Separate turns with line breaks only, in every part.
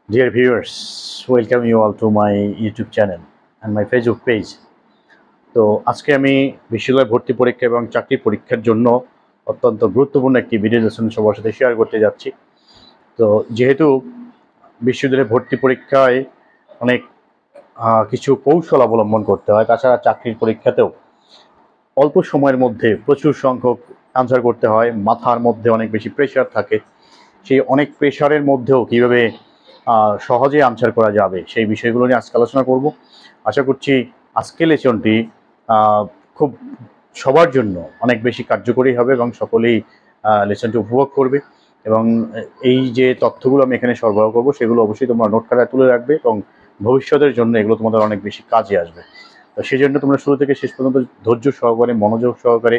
Dear viewers, welcome you all to my YouTube channel and my Facebook page. তো আজকে আমি বিশ্ববিদ্যালয় ভর্তি পরীক্ষা এবং চাকরি পরীক্ষার জন্য অত্যন্ত গুরুত্বপূর্ণ একটি ভিডিও লেসন সবার সাথে শেয়ার করতে যাচ্ছি। তো যেহেতু বিশ্ববিদ্যালয় ভর্তি পরীক্ষায় অনেক কিছু কৌশল অবলম্বন করতে হয়, তাছাড়া চাকরির পরীক্ষাতেও অল্প সময়ের মধ্যে প্রচুর সংখ্যক আনসার করতে হয়, মাথার মধ্যে অনেক বেশি প্রেশার থাকে। সেই অনেক প্রেশারের মধ্যেও কীভাবে সহজে আনসার করা যাবে সেই বিষয়গুলো নিয়ে আজকে আলোচনা করব। আশা করছি আজকের লেসনটি খুব সবার জন্য অনেক বেশি কার্যকরী হবে এবং সকলেই লেসনটি উপভোগ করবে। এবং এই যে তথ্যগুলো আমি এখানে সরবরাহ করব সেগুলো অবশ্যই তোমরা নোট খাতায় তুলে রাখবে এবং ভবিষ্যতের জন্য এগুলো তোমাদের অনেক বেশি কাজে আসবে। তো সেই জন্য তোমরা শুরু থেকে শেষ পর্যন্ত ধৈর্য সহকারে, মনোযোগ সহকারে,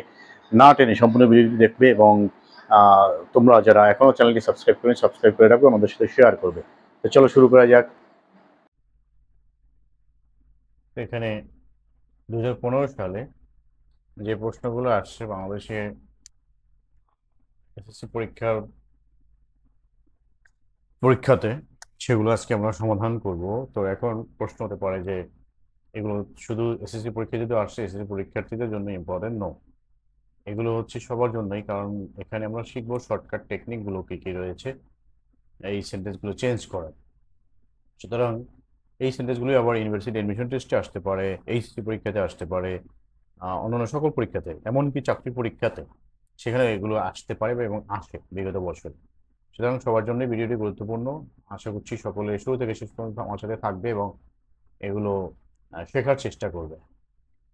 না টেনে সম্পূর্ণ ভিডিওটি দেখবে এবং তোমরা যারা এখনও চ্যানেলটি সাবস্ক্রাইব করে রাখবে, আমাদের সাথে শেয়ার করবে। তো চলো শুরু করা যাক। এখানে 2015 সালে যে প্রশ্নগুলো আসছে বাংলাদেশে এসএসসি পরীক্ষাতে, সেগুলো আজকে আমরা সমাধান করব। তো এখন প্রশ্ন হতে পারে যে এগুলো শুধু এসএসসি পরীক্ষা যদি আসছে এসএসসি পরীক্ষার্থীদের জন্য ইম্পর্টেন্ট? নো, এগুলো হচ্ছে সবার জন্যই, কারণ এখানে আমরা শিখবো শর্টকাট টেকনিকগুলো কী কী রয়েছে এই সেন্টেন্সগুলো চেঞ্জ করার। সুতরাং এই সেন্টেন্সগুলি আবার ইউনিভার্সিটি অ্যাডমিশন টেস্টে আসতে পারে, এইচএসসি পরীক্ষাতে আসতে পারে, অন্যান্য সকল পরীক্ষাতে, এমনকি চাকরি পরীক্ষাতে সেখানে এগুলো আসতে পারে এবং আসে বিগত বছর। সুতরাং সবার জন্য ভিডিওটি গুরুত্বপূর্ণ। আশা করছি সকলে শুরু থেকে শেষ পর্যন্ত আমার সাথে থাকবে এবং এগুলো শেখার চেষ্টা করবে।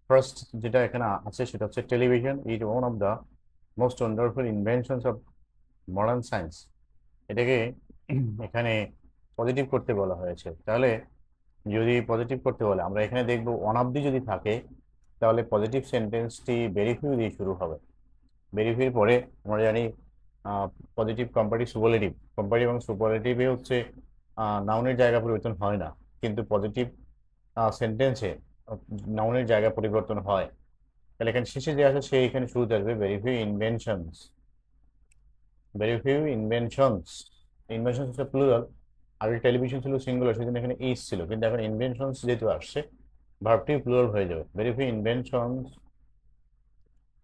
ফার্স্ট যেটা এখানে আছে সেটা হচ্ছে television is one of the most wonderful inventions of modern science. এটাকে এখানে পজিটিভ করতে বলা হয়েছে। তাহলে যদি পজিটিভ করতে বলে আমরা এখানে দেখব ওয়ান অফ দি যদি থাকে তাহলে পজিটিভ সেন্টেন্সটি ভেরিফিউ দিয়ে শুরু হবে। ভেরিফির পরে আমরা জানি পজিটিভ কম্পারেটিভ সুপারলেটিভ, কম্পারেটিভ এবং সুপারলেটিভে হচ্ছে নাউনের জায়গা পরিবর্তন হয় না, কিন্তু পজিটিভ সেন্টেন্সে নাউনের জায়গা পরিবর্তন হয়। তাহলে এখানে শেষে যে আছে সে এখানে শুরুতে আসবে very few inventions. Very few inventions, inventions হচ্ছে প্লুরাল, আগে টেলিভিশন ছিল সিঙ্গুলার, সেজন্য এখানে ইজ ছিল, কিন্তু এখন ইনভেনশনস যেহেতু আসছে ভার্বটি প্লুরাল হয়ে যাবে। Verify inventions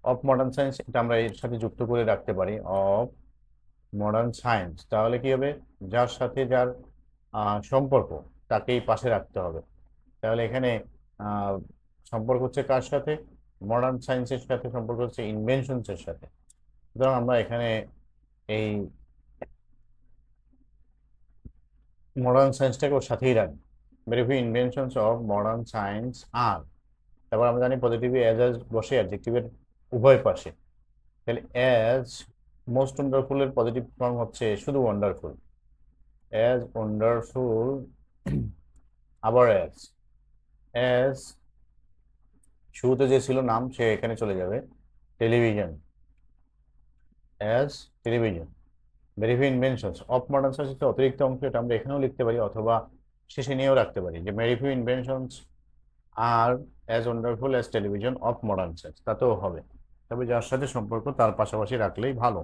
of modern science, এটা আমরা এর সাথে যুক্ত করে রাখতে পারি, অফ মডার্ন সায়েন্স। তাহলে কি হবে, যার সাথে যার সম্পর্ক তাকেই পাশে রাখতে হবে। তাহলে এখানে আহ, সম্পর্ক হচ্ছে কার সাথে? মডার্ন সায়েন্সের সাথে সম্পর্ক হচ্ছে ইনভেনশনসের সাথে। সুতরাং আমরা এখানে এই মডার্ন সায়েন্সটাকে ওর সাথেই রাখবো। Verify inventions of modern science আর, তারপর আমরা জানি পজিটিভে অ্যাজ অ্যাজ বসে অ্যাডজেক্টিভের উভয় পাশে। তাহলে অ্যাজ মোস্ট ওয়ান্ডারফুলের পজিটিভ ফর্ম হচ্ছে শুধু ওয়ান্ডারফুল, অ্যাজ ওয়ান্ডারফুল। আবার অ্যাজ, অ্যাজ শুরুতে যে ছিল নাম সে এখানে চলে যাবে television, as television. Verify inventions of modern science অতিরিক্ত অংশ, এটা আমরা এখানেও লিখতে পারি অথবা শেষে নিয়েও রাখতে পারি যে verify inventions are as wonderful as television of modern science, তাতেও হবে, তবে যার সাথে সম্পর্ক তার পাশাপাশি রাখলেই ভালো।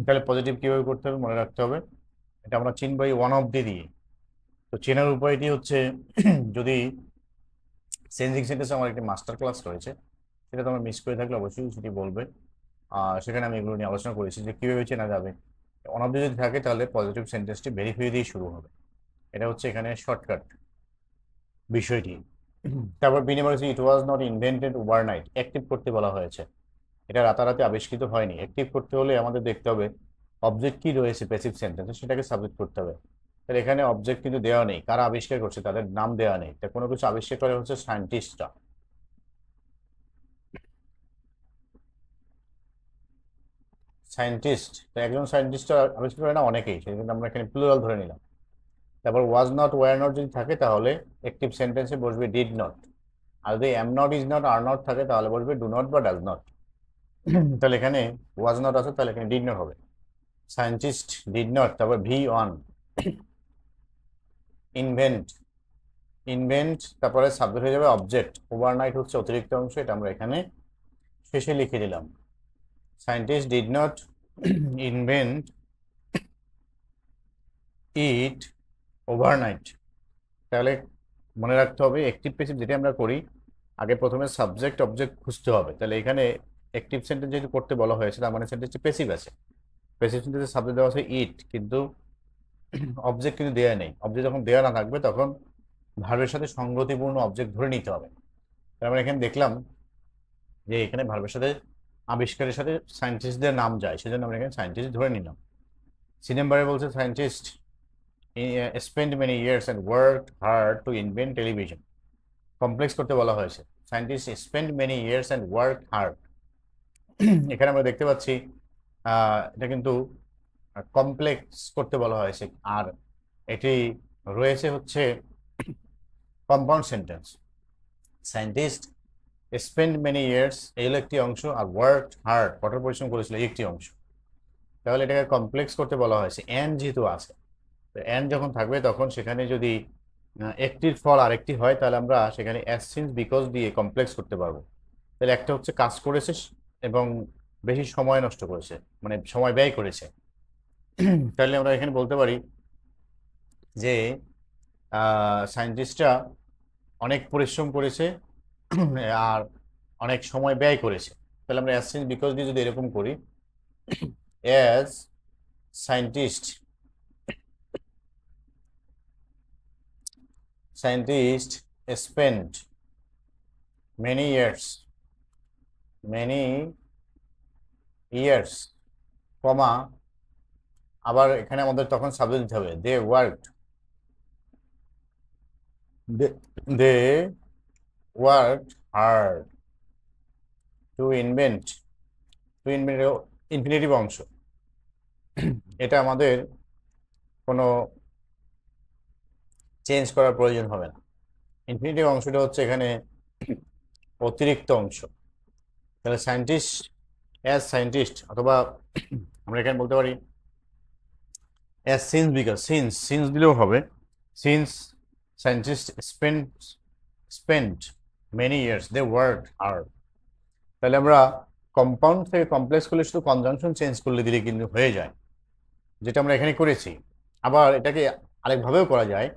তাহলে পজিটিভ কিভাবে করতে হবে মনে রাখতে হবে, এটা আমরা চিনব এই ওয়ান অফ দিয়ে। তো চেনার উপায়টি হচ্ছে যদি চেঞ্জিং সেন্টেন্স আমার একটি মাস্টার ক্লাস রয়েছে, সেটা তোমরা মিস করে থাকলে অবশ্যই সেটি বলবে। সেখানে আমি এগুলো নিয়ে আলোচনা করেছি যে কীভাবে চেনা যাবে। ওয়ান অফ যদি থাকে তাহলে পজিটিভ সেন্টেন্সটি ভেরিফাই দিয়ে শুরু হবে, এটা হচ্ছে এখানে শর্টকাট বিষয়টি। তারপর বিনিময় হচ্ছে it was not invented overnight, active করতে বলা হয়েছে, এটা রাতারাতি আবিষ্কৃত হয়নি। অ্যাক্টিভ করতে হলে আমাদের দেখতে হবে অবজেক্ট কি রয়েছে প্যাসিভ সেন্টেন্সে, সেটাকে সাবজেক্ট করতে হবে। তাহলে এখানে অবজেক্ট কিন্তু দেওয়া নেই, কারা আবিষ্কার করছে তাদের নাম দেওয়া নেই, তা কোনো কিছু আবিষ্কার করে হচ্ছে সায়েন্টিস্টরা। সায়েন্টিস্ট, তো একজন সায়েন্টিস্ট আবিষ্কার করে না, অনেকেই, সেই জন্য আমরা এখানে প্লুরাল ধরে নিলাম। তারপর ওয়াজ নট ওয়ার নট যদি থাকে তাহলে অ্যাক্টিভ সেন্টেন্সে বসবে ডিড নট, আর যদি M not is not are not থাকে তাহলে বসবে ডু নট বা ডাজ নট। তাহলে এখানে ওয়াজ নট আছে, তাহলে এখানে ডিড নট হবে। সায়েন্টিস্ট ডিড নট, তারপর ভি অন ইনভেন্ট, ইনভেন্ট তারপরে সাবজেক্ট হয়ে যাবে অবজেক্ট, ওভারনাইট হচ্ছে অতিরিক্ত অংশ, এটা আমরা এখানে শেষে লিখে দিলাম। Scientist did not invent it overnight. তাহলে মনে রাখতে হবে অ্যাক্টিভ প্যাসিভ যেটা আমরা করি আগে প্রথমে সাবজেক্ট অবজেক্ট খুঁজতে হবে। তাহলে এখানে অ্যাক্টিভ সেন্টেন্স যেহেতু করতে বলা হয়েছে তার মানে সেন্টেন্সটি প্যাসিভ আছে। প্যাসিভ সেন্টেন্সে সাবজেক্ট দেওয়া আছে ইট, কিন্তু অবজেক্ট কিন্তু দেওয়া নেই। অবজেক্ট যখন দেওয়া না থাকবে তখন ভার্বের সাথে সঙ্গতিপূর্ণ অবজেক্ট ধরে নিতে হবে। তার মানে এখানে দেখলাম যে এখানে ভার্বের সাথে আবিষ্কারের সাথে সায়েন্টিস্টদের নাম যায়, সেজন্য আমরা এখানে সায়েন্টিস্ট ধরে নিলাম। সি নাম্বারে বলছে scientist spent many years and worked hard to invent television. Complex করতে বলা হয়েছে, scientist spent many years and worked hard। এখানে আমরা দেখতে পাচ্ছি এটা কিন্তু কমপ্লেক্স করতে বলা হয়েছে, আর এটি রয়েছে হচ্ছে compound sentence. Scientist spend many years এই হলো একটি অংশ, আর ওয়ার্ক হার্ড কঠোর পরিশ্রম করেছিল একটি অংশ। তাহলে এটাকে কমপ্লেক্স করতে বলা হয়েছে। এন যেহেতু আছে, তো এন যখন থাকবে তখন সেখানে যদি একটির ফল আরেকটি হয় তাহলে আমরা সেখানে অ্যাজ সিন্স বিকজ দিয়ে কমপ্লেক্স করতে পারবো। তাহলে একটা হচ্ছে কাজ করেছে এবং বেশি সময় নষ্ট করেছে, মানে সময় ব্যয় করেছে। তাহলে আমরা এখানে বলতে পারি যে সায়েন্টিস্টরা অনেক পরিশ্রম করেছে আর অনেক সময় ব্যয় করেছে। তাহলে আমরা অ্যাজ সিন্স বিকজ দিয়ে যদি এরকম করি, as scientist spent many years, কমা আবার এখানে আমাদের তখন সাবজেক্ট দিতে হবে they worked hard to invent infinitive অংশ। এটা আমাদের কোনো চেঞ্জ করার প্রয়োজন হবে না। ইনফিনিটিভ অংশটা হচ্ছে এখানে অতিরিক্ত অংশ। তাহলে সায়েন্টিস্ট অথবা আমরা এখানে বলতে পারি অ্যাজ সিন্স বিকজ, সিন্স দিলেও হবে। Since scientist spent many years they worked hard. তাহলে আমরা কম্পাউন্ড থেকে কমপ্লেক্স করলে শুধু কনজাংশন চেঞ্জ করলে দিলে কিন্তু হয়ে যায়, যেটা আমরা এখানে করেছি। আবার এটাকে আরেকভাবেও করা যায়,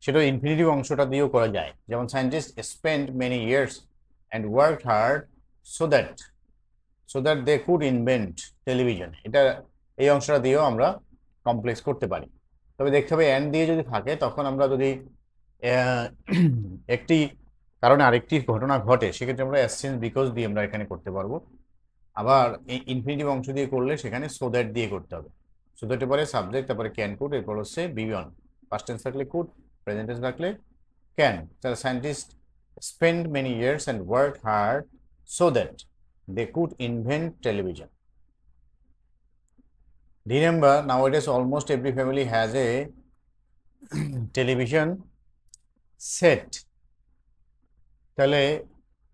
সেটা ইনফিনিটিভ অংশটা দিয়েও করা যায়। যেমন scientist spend many years and worked hard so that they could invent television. এটা এই অংশটা দিয়েও আমরা কমপ্লেক্স করতে পারি। তবে দেখতে হবে অ্যান্ড দিয়ে যদি থাকে তখন আমরা যদি একটি কারণে আরেকটি ঘটনা ঘটে সেক্ষেত্রে আমরা অ্যাজ সিন্স বিকজ দিয়ে আমরা এখানে করতে পারবো। আবার এই ইনফিনিটিভ অংশ দিয়ে করলে সেখানে সো দ্যাট দিয়ে করতে হবে। সো দ্যাটের পরে সাবজেক্ট, তারপরে ক্যান কুড, এরপর হচ্ছে বি অন। পাস্ট টেন্স থাকলে কুড, প্রেজেন্ট টেন্স থাকলে ক্যান। তাহলে scientist spent many years and worked hard so that they could invent television. Remember, nowadays almost every family has a television set. তাহলে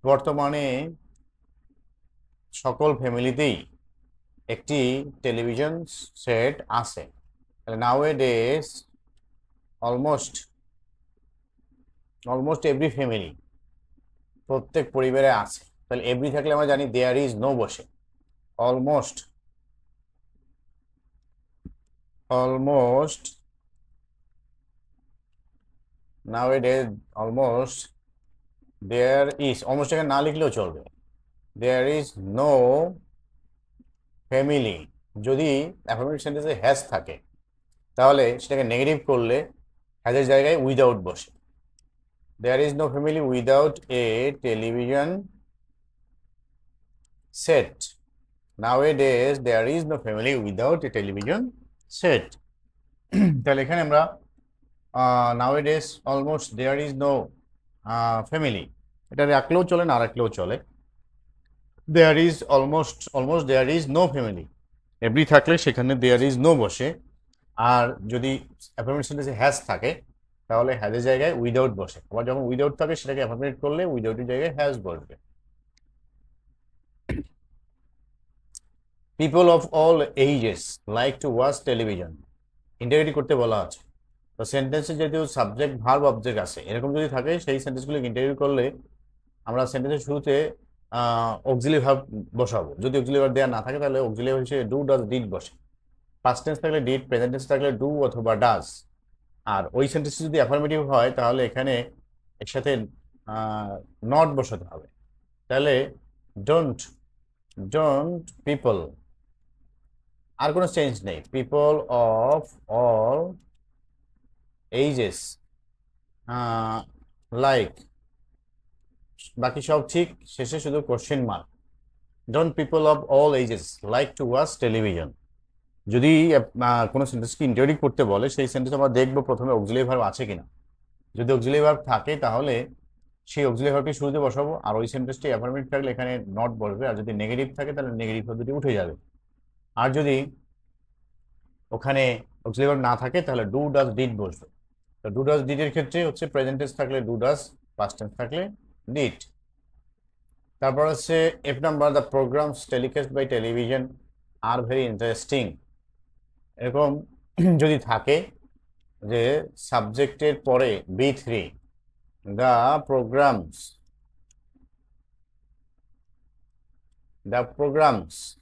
বর্তমানে সকল ফ্যামিলিতেই একটি television set আছে। তাহলে nowadays almost every family, প্রত্যেক পরিবারে আছে। তাহলে এভরি থাকলে আমরা জানি দেয়ার ইজ নো বসে, almost nowadays almost there is, almost এখানে না লিখলেও চলবে, there is no family। যদি অ্যাফার্মেটিভ সেন্টেন্সে হ্যাজ থাকে তাহলে সেটাকে নেগেটিভ করলে হ্যাজের জায়গায় উইদাউট বসে। There is no family without a television set. Nowadays there is no family without a television set. তাহলে এখানে আমরা nowadays almost there is no family, এটা রাখলেও চলে না রাখলেও চলে। there is almost there is no family, every থাকলে সেখানে there is no বসে। আর যদি অ্যাফার্মেটিভ সেন্টেন্সে হ্যাজ থাকে তাহলে হ্যাজের জায়গায় উইদাউট বসে। আবার যখন উইদাউট থাকে সেটাকে অ্যাফার্মেটিভ করলে উইদাউটের জায়গায় হ্যাজ বসবে। People of all ages like to watch television, interrogative করতে বলা আছে। তো সেন্টেন্সে যেহেতু সাবজেক্ট ভার্ব অবজেক্ট আছে, এরকম যদি থাকে সেই সেন্টেন্সগুলোকে ইন্টারভিউ করলে আমরা সেন্টেন্সের শুরুতে অক্সিলারি ভার্ব বসাবো। যদি অক্সিলারি ভার্ব দেওয়া না থাকে তাহলে অক্সিলারি হিসেবে ডু, ডাজ, ডিড বসে। পাস্ট টেন্স থাকলে ডিড, প্রেজেন্ট টেন্স থাকলে ডু অথবা ডাজ। আর ওই সেন্টেন্সটি যদি অ্যাফার্মেটিভ হয় তাহলে এখানে এর সাথে নট বসাতে হবে। তাহলে ডোন্ট ডোন্ট পিপল, আর কোনো চেঞ্জ নেই, people of all ages, like, বাকি সব ঠিক, শেষে শুধু question mark. Don't people of all ages like to watch television. যদি কোনো সেন্টেন্সকে ইন্টারোগেট করতে বলে সেই সেন্টেন্স আমরা দেখবো প্রথমে অক্সিলারি ভার্ব আছে কিনা। যদি অক্সিলারি ভার্ব থাকে তাহলে সেই অক্সিলারি ভার্বটি শুরুতে বসাবো, আর ওই সেন্টেন্সটি অ্যাফার্মেটিভ থাকলে এখানে নট বসবে, আর যদি নেগেটিভ থাকে তাহলে নেগেটিভ শব্দটি উঠে যাবে। আর যদি ওখানে অক্সিলারি ভার্ব না থাকে তাহলে ডু ডাজ ডিড বসবে। তো ডু ডাজ ডিড এর ক্ষেত্রে হচ্ছে প্রেজেন্ট টেন্স থাকলে ডু ডাজ, পাস্ট টেন্স থাকলে ডিড। তারপর হচ্ছে F number, the programs telecast by television are very interesting. এরকম যদি থাকে যে সাবজেক্টের পরে B3 দ্য প্রোগ্রামস,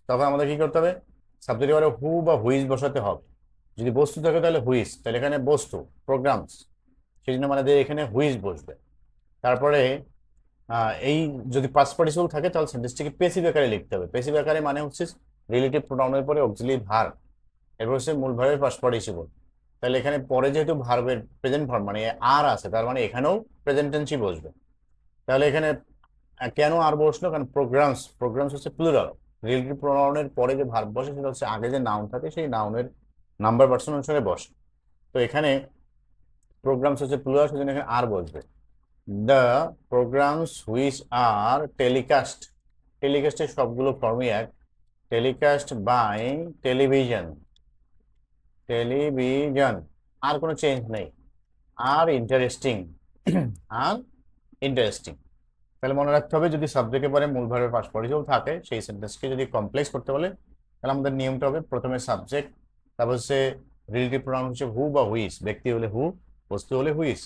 তখন আমাদের কি করতে হবে, সাবজেক্টের পরে হু বা হুইজ বসাতে হবে। যদি বস্তু থাকে তাহলে হুইজ, তাহলে এখানে বস্তু প্রোগ্রামস, সেই জন্য আমাদের এখানে হুইজ বসবে। তারপরে এই যদি পাস্ট পার্টিসিপল থাকে তাহলে সেন্টেন্সটিকে পেসিভ আকারে লিখতে হবে। পেসিভ আকারে মানে হচ্ছে রিলেটিভ প্রোনাউনের পরে অক্সিলারি ভার্ব, এরপর হচ্ছে মূল ভার্বের পাস্ট পার্টিসিপল। তাহলে এখানে পরে যেহেতু ভার্বের প্রেজেন্ট ফর্ম মানে আর আছে, তার মানে এখানেও প্রেজেন্ট টেন্সই বসবে। তাহলে এখানে কেন আর বসলো, কারণ প্রোগ্রামস, প্রোগ্রামস হচ্ছে প্লুরাল, রিলেটিভ প্রোনাউনের পরে যে ভার্ব বসে সেটা হচ্ছে আগে যে নাউন থাকে সেই নাউনের নাম্বার পার্সন অনুসারে বসে। তো এখানে প্রোগ্রামস হচ্ছে প্লুরাল, সেজন্য এখানে আর বসবে। The programmes which are telecast, টেলিকাস্টের সবগুলো ফর্মই এক, টেলিকাস্ট বাই টেলিভিশন, টেলিভিশন, আর কোনো চেঞ্জ নেই। Are interesting, are interesting. তাহলে মনে রাখতে হবে যদি সাবজেক্টের পরে মূল ভার্বের পাস্ট পার্টিসিপল থাকে সেই সেন্টেন্সকে যদি কমপ্লেক্স করতে বলে তাহলে আমাদের নিয়মটা হবে প্রথমে সাবজেক্ট, তারপর হচ্ছে রিলেটিভ প্রোনাউন হচ্ছে হু বা হুইস, ব্যক্তি হলে হু, বস্তু হলে হুইস।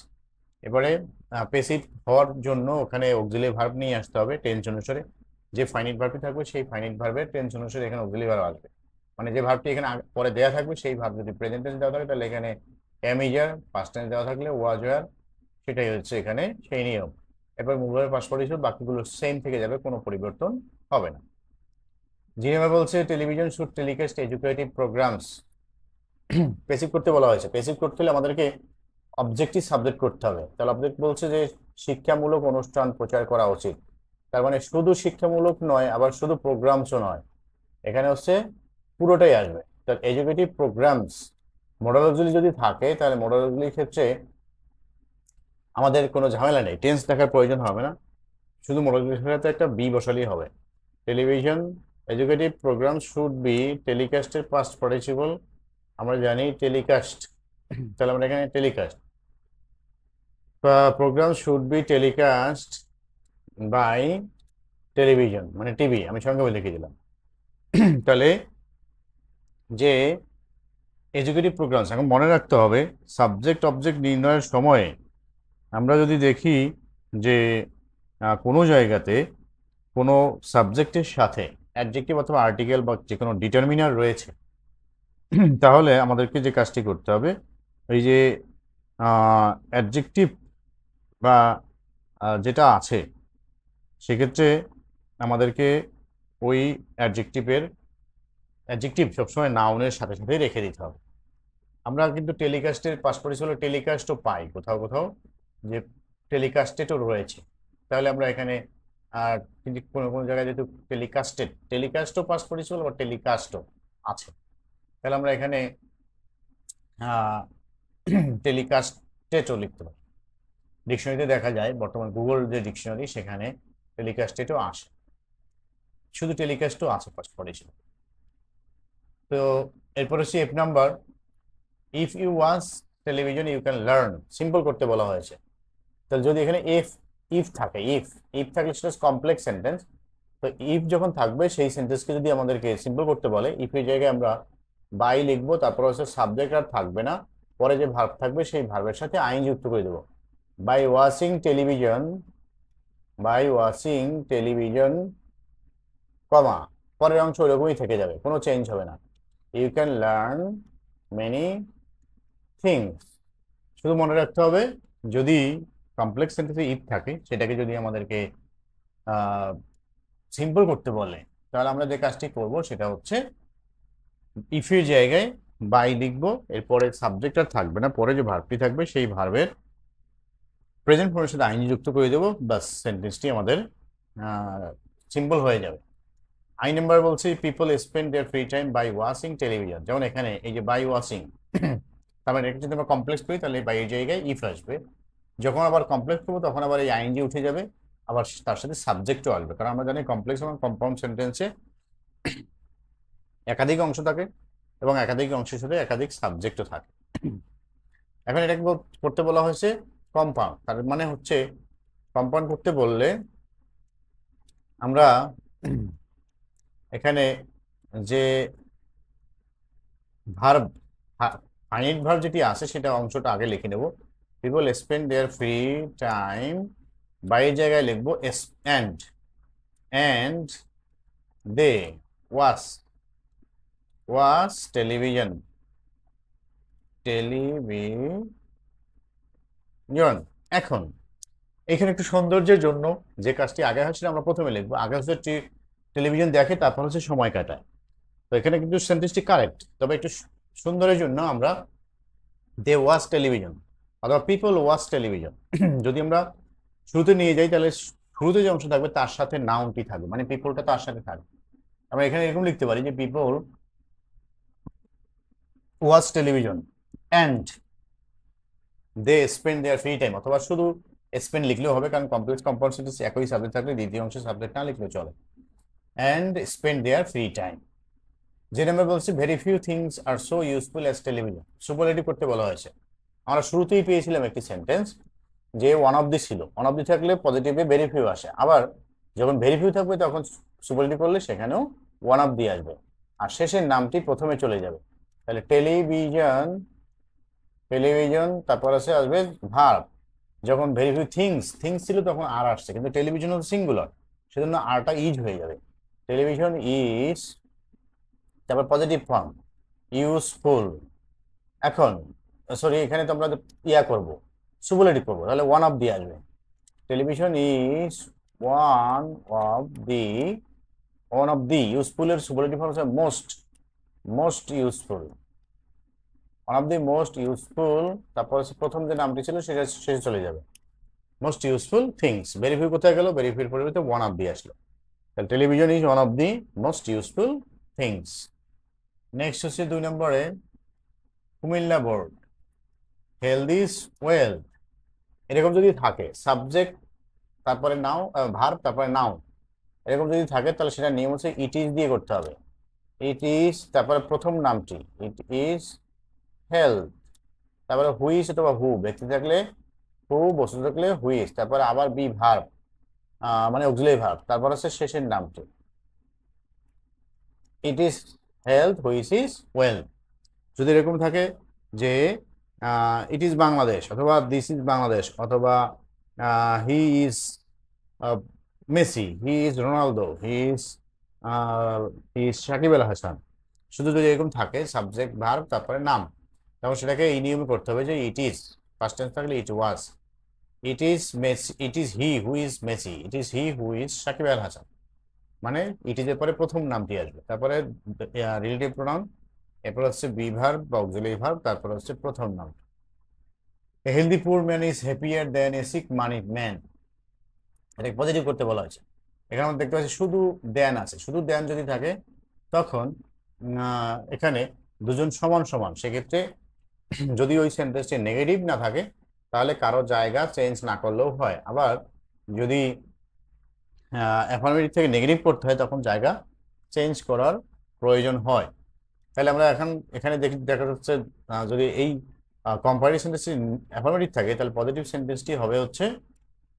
এবারে পেসিভ হওয়ার জন্য ওখানে অক্সিলারি ভার্ব নিয়ে আসতে হবে টেন্স অনুসারে। যে ফাইনাইট ভার্বটি থাকবে সেই ফাইনাইট ভার্বের টেন্স অনুসারে এখানে অক্সিলারি ভার্ব আসবে। মানে যে ভার্বটি এখানে পরে দেওয়া থাকবে সেই ভার্ব যদি প্রেজেন্ট টেন্স দেওয়া থাকে তাহলে এখানে am is are, past tense দেওয়া থাকলে ওয়াজ ওয়ার, সেটাই হচ্ছে এখানে সেই নিয়ম। এরপর মূল ভার্বের পাস্ট পার্টিসিপল বাকিগুলো সেম থেকে যাবে, কোনো পরিবর্তন হবে না। জিএমএ বলছে television should telecast educative programs. Passive করতে বলা হয়েছে, পেসিভ করতে হলে আমাদেরকে অবজেক্টিভ সাবজেক্ট করতে হবে। তাহলে অবজেক্ট বলছে যে শিক্ষামূলক অনুষ্ঠান প্রচার করা উচিত, তার মানে শুধু শিক্ষামূলক নয় আবার শুধু প্রোগ্রামসও নয়, এখানে হচ্ছে পুরোটাই আসবে। তাহলে এডুকেটিভ প্রোগ্রামস, মডাল অক্সিলারি যদি থাকে তাহলে মডাল অক্সিলারির ক্ষেত্রে আমাদের কোনো ঝামেলা নেই, টেন্স দেখার প্রয়োজন হবে না, শুধু মডাল অক্সিলারির সাথে একটা বি বসালেই হবে। Television educative programme should be, টেলিকাস্টের পাস্ট পার্টিসিপল আমরা জানি টেলিকাস্ট, তাহলে আমরা এখানে telecast, programme should be telecast by television মানে টিভি, আমি সঙ্গে লিখে দিলাম। তাহলে যে এডুকেটিভ প্রোগ্রামস, এখন মনে রাখতে হবে সাবজেক্ট অবজেক্ট নির্ণয়ের সময়ে আমরা যদি দেখি যে কোনো জায়গাতে কোনো সাবজেক্টের সাথে অ্যাডজেক্টিভ অথবা আর্টিকেল বা যে কোনো ডিটারমিনার রয়েছে তাহলে আমাদেরকে যে কাজটি করতে হবে এই যে অ্যাডজেক্টিভ বা যেটা আছে সেক্ষেত্রে আমাদেরকে ওই অ্যাডজেক্টিভ সবসময় নাউনের সাথে সাথে রেখে দিতে হবে। আমরা কিন্তু টেলিকাস্টের পাস্ট পার্টিসিপল টেলিকাস্টও পাই কোথাও কোথাও, যে টেলিকাস্টেডও রয়েছে, তাহলে আমরা এখানে কিন্তু কোনো কোনো জায়গায় যেহেতু টেলিকাস্টও পাস্ট পার্টিসিপল বা টেলিকাস্টও আছে, তাহলে আমরা এখানে টেলিকাস্টেডও লিখতে পারি। ডিকশনারিতে দেখা যায় বর্তমান গুগল যে ডিকশনারি সেখানে টেলিকাস্টেডও আসে, শুধু টেলিকাস্টও আছে পাস্ট পার্টিসিপল। তো এরপর হচ্ছে F number, if you watch television you can learn, simple করতে বলা হয়েছে। তাহলে যদি এখানে ইফ থাকে, ইফ থাকলে সেটা কমপ্লেক্স সেন্টেন্স, তো ইফ যখন থাকবে সেই সেন্টেন্সকে যদি আমাদেরকে সিম্পল করতে বলে ইফ এর জায়গায় আমরা বাই লিখবো, তারপর হচ্ছে সাবজেক্ট আর থাকবে না, পরে যে ভার্ব থাকবে সেই ভার্বের সাথে আইন যুক্ত করে দেবো। বাই ওয়াচিং টেলিভিশন কমা, পরের অংশ ওরকমই থেকে যাবে, কোনো চেঞ্জ হবে না। You can learn many things, শুধু মনে রাখতে হবে, যদি কমপ্লেক্স সেন্টেন্সে ইফ থাকে, সেটাকে যদি আমাদেরকে সিম্পল করতে বলে, তাহলে আমরা যে কাজটি করব সেটা হচ্ছে ইফের জায়গায় বাই লিখবো, এরপরে সাবজেক্ট আর থাকবে না, পরে যে ভার্বটি থাকবে সেই ভার্বের প্রেজেন্ট ফর্মের সাথে আইনি যুক্ত করে দেবো, বাস সেন্টেন্সটি আমাদের সিম্পল হয়ে যাবে। আই নাম্বার বলছি people spend their free time by watching television. যেমন এখানে এই যে বাই ওয়াচিং, তার মানে এটা যদি আমরা কমপ্লেক্স করি তাহলে বাই এর জায়গায় ইফ আসবে। যখন আবার কমপ্লেক্স করবো তখন আবার এই আইএনজি উঠে যাবে, আবার তার সাথে সাবজেক্টও আসবে, কারণ আমরা জানি কমপ্লেক্স এবং কম্পাউন্ড সেন্টেন্সে একাধিক অংশ থাকে এবং একাধিক অংশের সাথে একাধিক সাবজেক্টও থাকে। এখন এটাকে করতে বলা হয়েছে কম্পাউন্ড, তার মানে হচ্ছে কম্পাউন্ড করতে বললে আমরা এখানে যে ভার্ব, ফাইনাইট ভার্ব যেটি আছে সেটা অংশটা আগে লিখে নেব। People spend their free time, বাইরের জায়গায় লিখবো অ্যান্ড দে ওয়াচ টেলিভিশন। এখন এখানে একটু সৌন্দর্যের জন্য যে কাজটি আগে হচ্ছিল আমরা প্রথমে লিখবো, আগে হচ্ছে টেলিভিশন দেখে তারপর হচ্ছে সময় কাটায়। তো এখানে কিন্তু সেন্টেন্সটি কারেক্ট, তবে একটু সুন্দরের জন্য আমরা দে ওয়াচ টেলিভিশন অথবা পিপল ওয়াচ টেলিভিশন যদি আমরা শুরুতে নিয়ে যাই, তাহলে শুরুতে যে অংশ থাকবে তার সাথে নাউনটি থাকবে, মানে পিপলটা তার সাথে থাকবে। আমরা এখানে এরকম লিখতে পারি যে people watch television and they spend their free time, অথবা শুধু স্পেন্ড লিখলেও হবে, কারণ কমপ্লেক্স কম্পাউন্ড সেন্টেন্স একই সাবজেক্ট থাকলে দ্বিতীয় অংশের সাবজেক্ট না লিখলেও চলে। And spend their free time. যে নাম্বার বলছি very few things are so useful as television, superlative করতে বলা হয়েছে। আমরা শুরুতেই পেয়েছিলাম একটি সেন্টেন্স যে ওয়ান অফ দি ছিল, ওয়ান অফ দি থাকলে পজিটিভে ভেরি ফিউ আসে, আবার যখন ভেরি ফিউ থাকবে তখন সুপারলেটিভ করলে সেখানেও ওয়ান অফ দি আসবে, আর শেষের নামটি প্রথমে চলে যাবে। তাহলে টেলিভিশন তারপর আসবে ভার্ব। যখন ভেরি ফিউ থিংস ছিল তখন আর আসছে, কিন্তু টেলিভিশন হচ্ছে সিঙ্গুলার, সেজন্য আরটা ইজ হয়ে যাবে। টেলিভিশন ইজ, তারপর পজিটিভ ফর্ম ইউজফুল। এখন সরি, এখানে তো আমরা ইয়া করবো, সুপারলেটিভ করবো, তাহলে ওয়ান অফ দি আসবে। Television is one of the ইউজফুলের সুপারলেটিভ ফর্ম হচ্ছে most useful, one of the most useful. তারপর প্রথম যে নামটি ছিল সেটা শেষে চলে যাবে, মোস্ট ইউজফুল থিংস। ভেরিফাই কোথায় গেল, ভেরিফাইয়ের পরিবর্তে ওয়ান অফ দি আসলো, তাহলে television is one of the most useful things. Next হচ্ছে 2 নম্বরে Comilla board health is wealth. এরকম যদি থাকে সাবজেক্ট তারপরে নাও ভার্ব তারপরে নাও, এরকম যদি থাকে তাহলে সেটা নিয়ম হচ্ছে ইট ইজ দিয়ে করতে হবে। ইট ইজ, তারপরে প্রথম নামটি ইট ইজ হেলথ, তারপরে হুইজ অথবা হু, ব্যক্তি থাকলে হু, বস্তু থাকলে হুইজ, তারপরে আবার বি ভার্ব মানে অক্সিলারি ভার্ব, তারপর হচ্ছে শেষের নামটি। It is health which is wealth. যদি এরকম থাকে যে ইট ইজ বাংলাদেশ অথবা দিস ইজ বাংলাদেশ অথবা he is Messi, he is Ronaldo, he is Shakib Al Hasan, শুধু যদি এরকম থাকে সাবজেক্ট ভার্ব তারপরে নাম, তখন সেটাকে এই নিয়মে করতে হবে যে ইট ইজ, ফার্স্ট টেন্স থাকলে it was, it is Messi, it is he who is Messi, it is he who is Shakib Al Hasan, মানে ইট ইজ এর পরে প্রথম নামটি আসবে, তারপরে রিলেটিভ প্রোনাউন, এরপর হচ্ছে বি ভার্ব বা অক্সিলারি ভার্ব, তারপর হচ্ছে প্রথম নাম। A healthy poor man is happier than a sick moneyed man, এটাকে পজিটিভ করতে বলা হয়েছে। এখানে আমরা দেখতে পাচ্ছি শুধু দেন আছে, শুধু দেন যদি থাকে তখন এখানে দুজন সমান সমান, সেক্ষেত্রে যদি ওই সেন্টেন্সটি নেগেটিভ না থাকে তাহলে কারো জায়গা চেঞ্জ না করলেও হয়, আবার যদি অ্যাফার্মেটিভ থেকে নেগেটিভ করতে হয় তখন জায়গা চেঞ্জ করার প্রয়োজন হয়। তাহলে আমরা এখানে দেখা যাচ্ছে যদি এই কম্পারেটিভ সেন্টেন্সটি অ্যাফার্মেটিভ থাকে তাহলে পজিটিভ সেন্টেন্সটি হবে হচ্ছে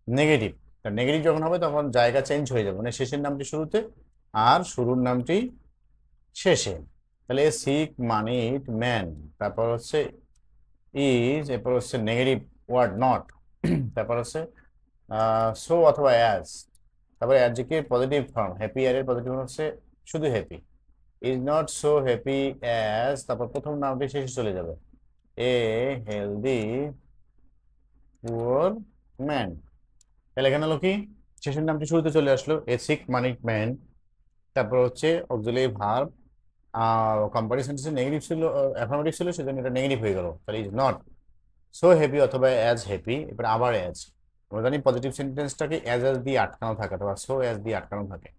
নেগেটিভ। নেগেটিভ যখন হবে তখন জায়গা চেঞ্জ হয়ে যাবে, মানে শেষের নামটি শুরুতে আর শুরুর নামটি শেষে। তাহলে এ সিক মানিড ম্যান, তারপর হচ্ছে ইজ, এরপর হচ্ছে নেগেটিভ ওয়ার্ড নট, তারপর হচ্ছে সো অথবা অ্যাজ, তারপরে অ্যাডজেক্টিভ পজিটিভ ফর্ম হ্যাপিয়ার এর পজিটিভ ফর্ম হচ্ছে শুধু happy, is not so happy as, তারপর প্রথম নামটি শেষে চলে যাবে, এ হেলদি পুয়ার ম্যান। তাহলে এখানে হলো কি, শেষের নামটি শুরুতে চলে আসলো, এ সিক মানে ম্যান। তারপর হচ্ছে অক্সিলারি ভার্ব, কম্পারেটিভ সেন্টেন্সে নেগেটিভ ছিল, অ্যাফার্মেটিভ ছিল, সেজন্য এটা নেগেটিভ হয়ে গেল। তাহলে ইজ নট সো হ্যাপি অথবা অ্যাজ হ্যাপি। এবার আবার অ্যাজ, আমরা জানি পজিটিভ সেন্টেন্সটাকে অ্যাজ দিয়ে আটকানো থাকে অথবা সো অ্যাজ দিয়ে আটকানো থাকে।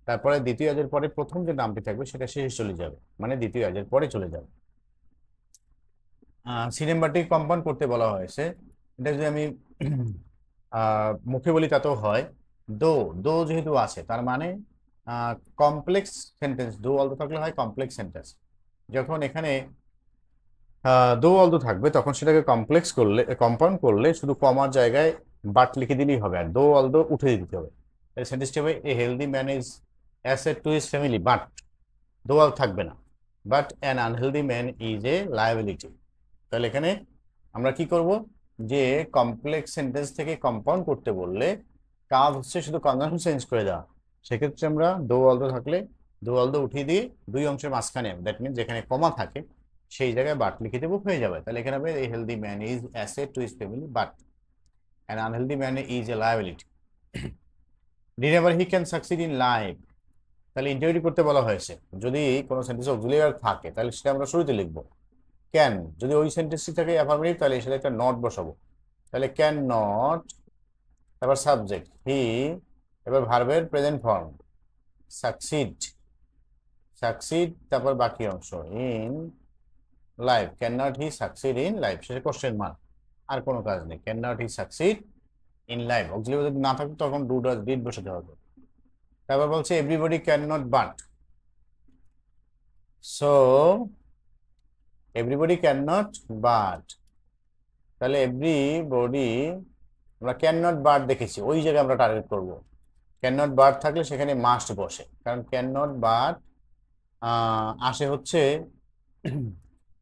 তারপরে দ্বিতীয় অ্যাজের পরে প্রথম যে নামটি থাকবে সেটা শেষে চলে যাবে, মানে দ্বিতীয় অ্যাজের পরে চলে যাবে। সি নাম্বারটি কম্পাউন্ড করতে বলা হয়েছে। এটা যদি আমি মুখে বলি তাতেও হয়। দো, দো যেহেতু আছে তার মানে কমপ্লেক্স সেন্টেন্স, দো অলদো থাকলে হয় কমপ্লেক্স সেন্টেন্স। যখন এখানে দো অলদো থাকবে তখন সেটাকে কমপ্লেক্স করলে, কম্পাউন্ড করলে শুধু কমার জায়গায় বাট লিখে দিলেই হবে, আর দো অলদো উঠে দিতে হবে। তাহলে সেন্টেন্সটি হবে এ healthy man is asset to his family, but দো অল থাকবে না, but an unhealthy man is a liability. তাহলে এখানে আমরা কি করব, যে কমপ্লেক্স সেন্টেন্স থেকে কম্পাউন্ড করতে বললে কাজ হচ্ছে শুধু কনজাংশন চেঞ্জ করে দেওয়া। সেক্ষেত্রে আমরা দো অলদো থাকলে দো অলদো উঠিয়ে দিয়ে দুই অংশের মাঝখানে, দ্যাট মিনস যেখানে কমা থাকে সেই জায়গায় বাট লিখে দেবো, হয়ে যাবে। তাহলে এখানে হবে এ healthy man is asset to his family but an unhealthy man is a liability. Remember he can succeed in life. তাহলে ইন্টারভিউ করতে বলা হয়েছে, যদি কোনো সেন্টেন্সে অক্সিলিয়ারি থাকে তাহলে সেটা আমরা শুরুতে লিখবো। ক্যান, যদি ওই সেন্টেন্সটি থাকে অ্যাফার্মেটিভ তাহলে সেটা একটা নট বসাবো। তাহলে ক্যান নট, তারপর সাবজেক্ট হি, এবার ভার্বের প্রেজেন্ট ফর্ম সাকসিড, সাকসিড, তারপর বাকি অংশ in life, can not he succeed in life, সেটা কোশ্চেন মার্ক, আর কোনো কাজ নেই। Can not he succeed in life, auxiliary যদি না থাকতো তখন ডু ডাজ ডিড বসাতে হবে। তারপর বলছে everybody can not but, so everybody can not but. তাহলে এভরিবডি, আমরা ক্যান নট বাট দেখেছি, ওই জায়গায় আমরা টার্গেট করব। ক্যান নট বাট থাকলে সেখানে মাস্ট বসে, কারণ ক্যান নট বাট আসে হচ্ছে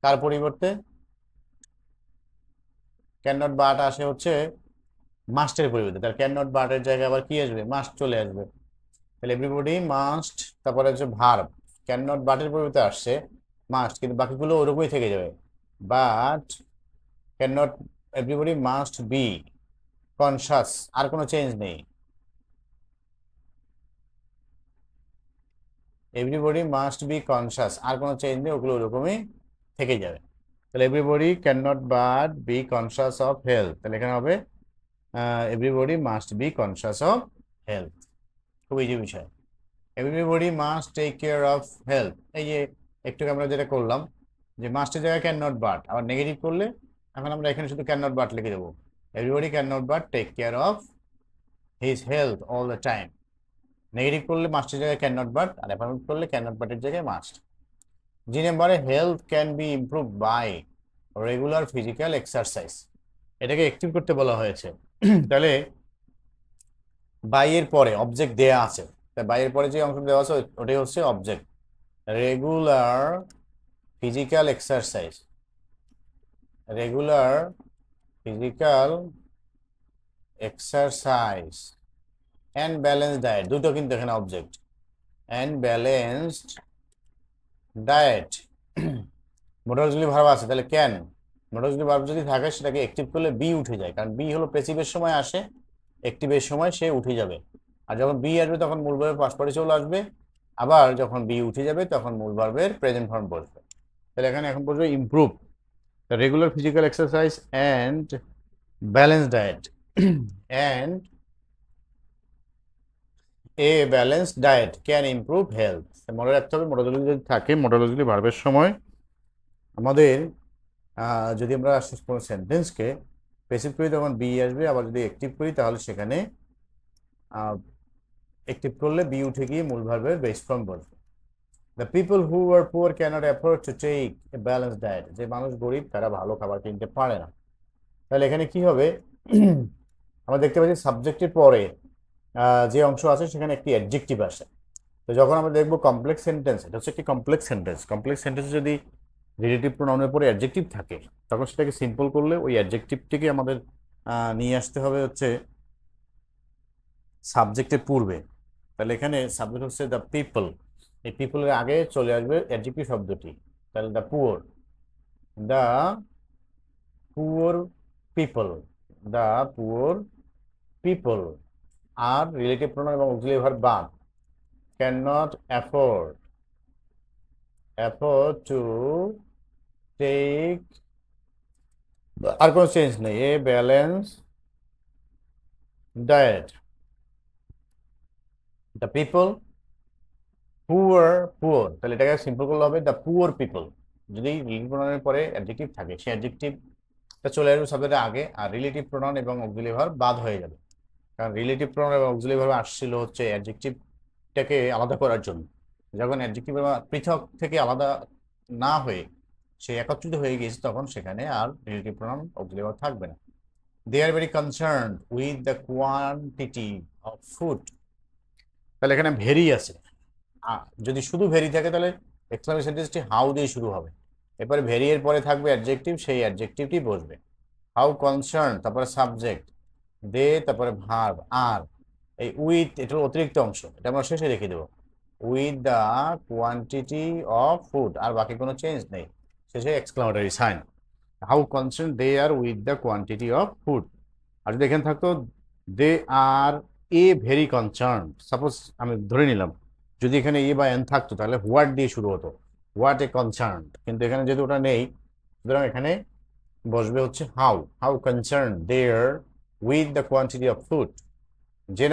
তার পরিবর্তে, ক্যান নট বাট আসে হচ্ছে মাস্টের পরিবর্তে। তাহলে ক্যান নট বাটের জায়গায় আবার কি আসবে, মাস্ট চলে আসবে। তাহলে এভরিবডি মাস্ট, তারপরে হচ্ছে ভার্ব, ক্যান নট বাটের পরিবর্তে আসছে মাস্ট, কিন্তু বাকিগুলো ওরকমই থেকে যাবে। But can not, everybody must be conscious, আর কোনো চেঞ্জ নেই। এভরিবডি মাস্ট বি কনসাস, আর কোনো চেঞ্জ নেই, ওগুলো ওরকমই থেকে যাবে। তাহলে everybody can not but be conscious of health, তাহলে এখানে হবে everybody must be conscious of health. খুব ইজি বিষয়। Everybody must take care of health, এই যে একটু আমরা যেটা করলাম, যে মাস্টের জায়গায় ক্যান নট বাট, আবার নেগেটিভ করলে এখন আমরা এখানে শুধু ক্যান নট বাট লিখে দেবো। Everybody can not but take care of his health all the time. Negative করলে মাস্টের জায়গায় ক্যান নট বাট, আর অ্যাফার্মেটিভ করলে ক্যান নট বাটের জায়গায় মাস্ট। জি নাম্বারে health can be improve by regular physical exercise, এটাকে অ্যাক্টিভ করতে বলা হয়েছে। তাহলে বাই এর পরে অবজেক্ট দেয়া আছে, তাই বাই এর পরে যে অংশ দেওয়া আছে ওটাই হচ্ছে object. Regular physical exercise, regular physical exercise and balance diet, দুটো কিন্তু এখানে অবজেক্ট। অ্যান্ড ব্যালেন্সড ডায়েট, মোটরজুলি ভার্ব আছে, তাহলে ক্যান, মোটরজুলি ভার্ব যদি থাকে সেটাকে অ্যাক্টিভ করলে বি উঠে যায়, কারণ বি হলো প্যাসিভের সময় আসে, অ্যাক্টিভের সময় সে উঠে যাবে। আর যখন বি আসবে তখন মূল ভার্বের পাস্ট পার্টিসিপল চলে আসবে, আবার যখন বি উঠে যাবে তখন মূল ভার্বের প্রেজেন্ট ফর্ম বসবে। তাহলে এখানে এখন বসবে improve, regular physical exercise and balance diet, and a balance diet can improve health. মনে রাখতে হবে মোটরজুলি যদি থাকে, মোটরজুলি ভার্বের সময় আমাদের যদি আমরা কোনো সেন্টেন্সকে প্যাসিভ করি তখন বি আসবে, আবার যদি অ্যাক্টিভ করি তাহলে সেখানে অ্যাক্টিভ করলে বি উঠে গিয়ে মূল ভার্বের বেস ফর্ম বসবে। The people who are poor cannot afford to take a balance diet, যে মানুষ গরিব তারা ভালো খাবার কিনতে পারে না। তাহলে এখানে কি হবে, আমরা দেখতে পাচ্ছি সাবজেক্টের পরে যে অংশ আছে সেখানে একটি অ্যাডজেক্টিভ আসে। তো যখন আমরা দেখবো কমপ্লেক্স সেন্টেন্স, এটা হচ্ছে একটি কমপ্লেক্স সেন্টেন্স, কমপ্লেক্স সেন্টেন্সে যদি রিলেটিভ প্রোনাউনের পরে অ্যাডজেক্টিভ থাকে তখন সেটাকে সিম্পল করলে ওই অ্যাডজেক্টিভটিকে আমাদের নিয়ে আসতে হবে হচ্ছে সাবজেক্টের পূর্বে। তাহলে এখানে সাবজেক্ট হচ্ছে দ্য পিপল, এই পিপলের আগে চলে আসবে অ্যাডজেক্টিভ শব্দটি, তাহলে the poor, the poor people, the poor people আর রিলেটিভ প্রোনাউন এবং অক্সিলারি ভার্ব বাদ can not afford to take, আর কোনো চেঞ্জ নেই, a balance diet. The people poor, তাহলে এটাকে সিম্পল করলে হবে দ্য পুয়ার পিপল। যদি রিলেটিভ প্রোনাউনের পরে অ্যাডজেক্টিভ থাকে, সেই অ্যাডজেক্টিভটা চলে আসবে সাবজেক্টের আগে, আর রিলেটিভ প্রোনাউন এবং অক্সিলারি ভার্ব বাদ হয়ে যাবে। কারণ রিলেটিভ প্রোনাউন এবং অক্সিলারি ভার্ব আসছিল হচ্ছে অ্যাডজেক্টিভটাকে আলাদা করার জন্য। যখন অ্যাডজেক্টিভ পৃথক থেকে আলাদা না হয়ে সে একত্রিত হয়ে গিয়েছে, তখন সেখানে আর রিলেটিভ প্রোনাউন অক্সিলারি ভার্ব থাকবে না। They are very concerned with the quantity of food, তাহলে এখানে ভেরি আছে। যদি শুধু ভেরি থাকে তাহলে এক্সক্লামেশন সেন্টেন্সটি হাউ দিয়ে শুরু হবে, এরপরে ভেরি এর পরে থাকবে অ্যাডজেক্টিভ, সেই অ্যাডজেক্টিভটি বসবে। হাউ কনসার্ন, তারপরে সাবজেক্ট, দে, তারপরে ভার্ব, আর এই উইথ এটার অতিরিক্ত অংশ, এটা আমরা শেষে রেখে দেবো। With the quantity of food, আর বাকি কোনো চেঞ্জ নেই, শেষে exclamatory sign. How concern they are with the quantity of food. আর যদি এখানে থাকতো they are a very concern, suppose আমি ধরে নিলাম যদি এখানে এ বা এন থাকতো তাহলে হোয়াট দিয়ে শুরু হতো, হোয়াট এ কনসার্ন, কিন্তু এখানে যেহেতু ওটা নেই, সুতরাং এখানে বসবে হচ্ছে how concern they are with the quantity of food. যে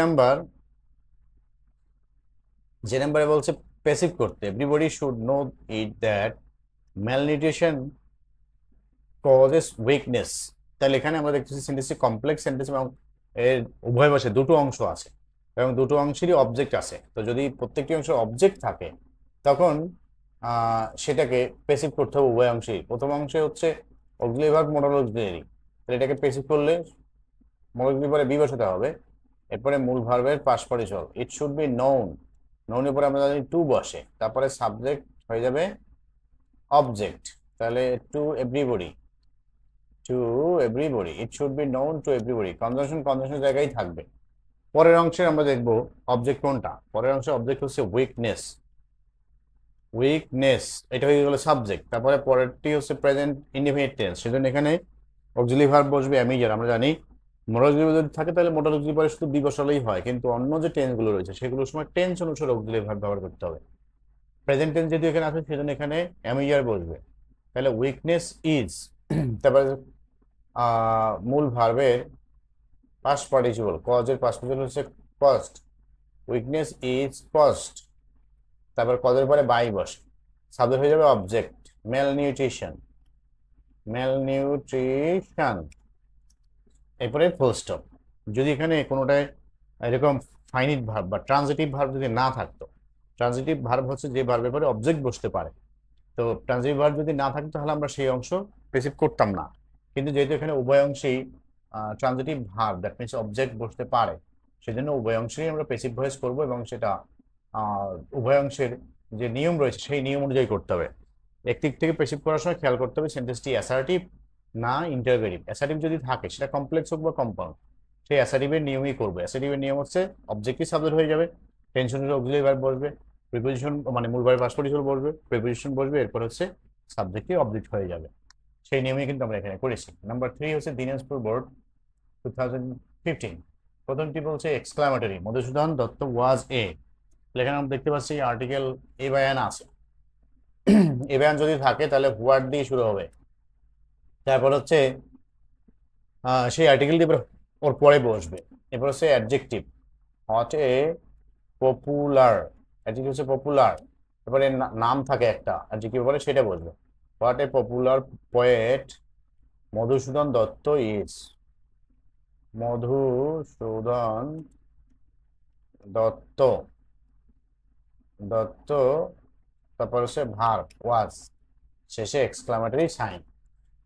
নাম্বারে বলছে প্যাসিভ করতে, everybody should know it that malnutrition causes weakness, তাহলে এখানে আমরা দেখতেছি সেন্টেন্সটি কমপ্লেক্স সেন্টেন্স এবং এর উভয় পাশে দুটো অংশ আছে এবং দুটো অংশেরই অবজেক্ট আছে। তো যদি প্রত্যেকটি অংশের অবজেক্ট থাকে তখন সেটাকে প্যাসিভ করতে হবে উভয় অংশেই। প্রথম অংশে হচ্ছে অক্সিলারি ভার্ব মডাল অক্সিলারি, তাহলে এটাকে প্যাসিভ করলে মডাল পরে বি বসাতে হবে, এরপরে মূল ভার্বের past participle, it should be known, নোনের পরে আমরা জানি টু বসে, তারপরে সাবজেক্ট হয়ে যাবে অবজেক্ট, তাহলে to everybody, it should be known to everybody, conjunction জায়গায় থাকবে। পরের অংশে আমরা দেখব অবজেক্ট কোনটা, পরের অংশে অবজেক্ট হচ্ছে উইকনেস, এটা হয়ে গেল সাবজেক্ট। তারপরে পরেরটি হচ্ছে প্রেজেন্ট ইনডিফিনিট টেন্স, সেজন্য এখানে অক্সিলারি ভার্ব বসবে অ্যামিজার। আমরা জানি মোডাল অক্সিলারি যদি থাকে তাহলে মোডাল অক্সিলারি পরে শুধু বি বসালেই হয়, কিন্তু অন্য যে টেন্সগুলো রয়েছে সেগুলোর সময় টেন্স অনুসারে অক্সিলারি ভার্ব ব্যবহার করতে হবে। প্রেজেন্ট টেন্স যদি এখানে আছে সেজন্য এখানে অ্যামিজার বসবে, তাহলে উইকনেস ইজ, তারপরে মূল ভার্বের পাস্ট পার্টিসিপল, কজের পাস্ট পার্টিসিপল হচ্ছে কস্ট, উইকনেস ইজ কস্ট, তারপর কজের পরে বাই বসে, সাবজেক্ট হয়ে যাবে অবজেক্ট, ম্যালনিউট্রিশন, এরপরে ফুল স্টপ। যদি এখানে কোনোটায় এরকম ফাইনিট ভার্ব বা ট্রানজিটিভ ভার্ব যদি না থাকতো, ট্রানজিটিভ ভার্ব হচ্ছে যে ভার্বের পরে অবজেক্ট বসতে পারে, তো ট্রানজিটিভ ভার্ব যদি না থাকতো তাহলে আমরা সেই অংশ প্যাসিভ করতাম না। কিন্তু যেহেতু এখানে উভয় অংশেই transitive verb, that means object বসতে পারে, সেজন্য উভয় অংশেই আমরা প্যাসিভ ভয়েস করব এবং সেটা উভয় অংশের যে নিয়ম রয়েছে সেই নিয়ম অনুযায়ী করতে হবে। একদিক থেকে প্যাসিভ করার সময় খেয়াল করতে হবে সেন্টেন্সটি অ্যাসার্টিভ না ইন্টারোগেটিভ। অ্যাসার্টিভ যদি থাকে সেটা কমপ্লেক্স হোক বা কম্পাউন্ড, সেই অ্যাসার্টিভের নিয়মই করবে। অ্যাসার্টিভের নিয়ম হচ্ছে অবজেক্টিভ সাবজেক্ট হয়ে যাবে, টেনশনের অক্সিলারি ভার্ব বসবে, প্রিপোজিশন মানে মূল ভার্ব পাস্ট পার্টিসিপল বসবে, প্রিপোজিশন বসবে, এরপর হচ্ছে সাবজেক্টিভ অবজেক্ট হয়ে যাবে। সেই নিয়মই কিন্তু আমরা এখানে করেছি। নাম্বার 3 হচ্ছে দিনাজপুর বোর্ড 2015, প্রথমটি বলছে এক্সক্লামেটরি, মধুসূদন দত্ত ওয়াজ এ, এখানে আমরা দেখতে পাচ্ছি আর্টিকেল এ বায়ান আছে, এ বায়ান যদি থাকে তাহলে হোয়াট দিয়ে শুরু হবে, তারপর হচ্ছে সেই আর্টিকেল দিয়ে ওর পরে বসবে, এরপর হচ্ছে adjective, what a popular, adjective হচ্ছে পপুলার, তারপরে নাম থাকে একটা অ্যাডজেক্টিভ বলে সেটা বসবে, what a popular poet Madhusudan Dutta is, Madhusudan Dutta, তারপর হচ্ছে ভার্ব ওয়াজ, শেষে exclamatory sign,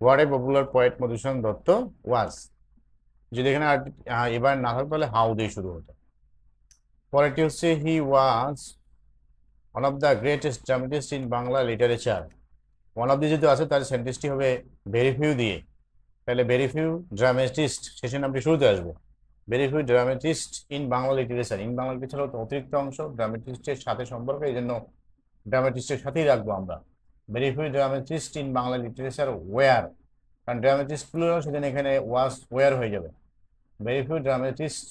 what a popular poet Madhusudan Dutta was. যদি এখানে এবার না থাকতো তাহলে হাউ দিয়ে শুরু হতো। পরেরটি হচ্ছে he was one of the greatest dramatist in Bangla literature, one of the যদি আছে তাহলে সেন্টেন্সটি হবে ভেরি ফিউ দিয়ে, তাহলে ভেরি ফিউ ড্রামাটিস্ট শেষে নামটি শুরুতে আসবে, very few dramatist in Bangla literature, in Bangla literature হলো অতিরিক্ত অংশ, ড্রামাটিস্টের সাথে সম্পর্ক, এই জন্য ড্রামাটিস্টের সাথেই রাখবো আমরা। Very few dramatist in Bangla literature were কারণ ড্রামাটিস্ট প্লুরাল, সেখানে এখানে ওয়াজ ওয়ার হয়ে যাবে। Very few dramatist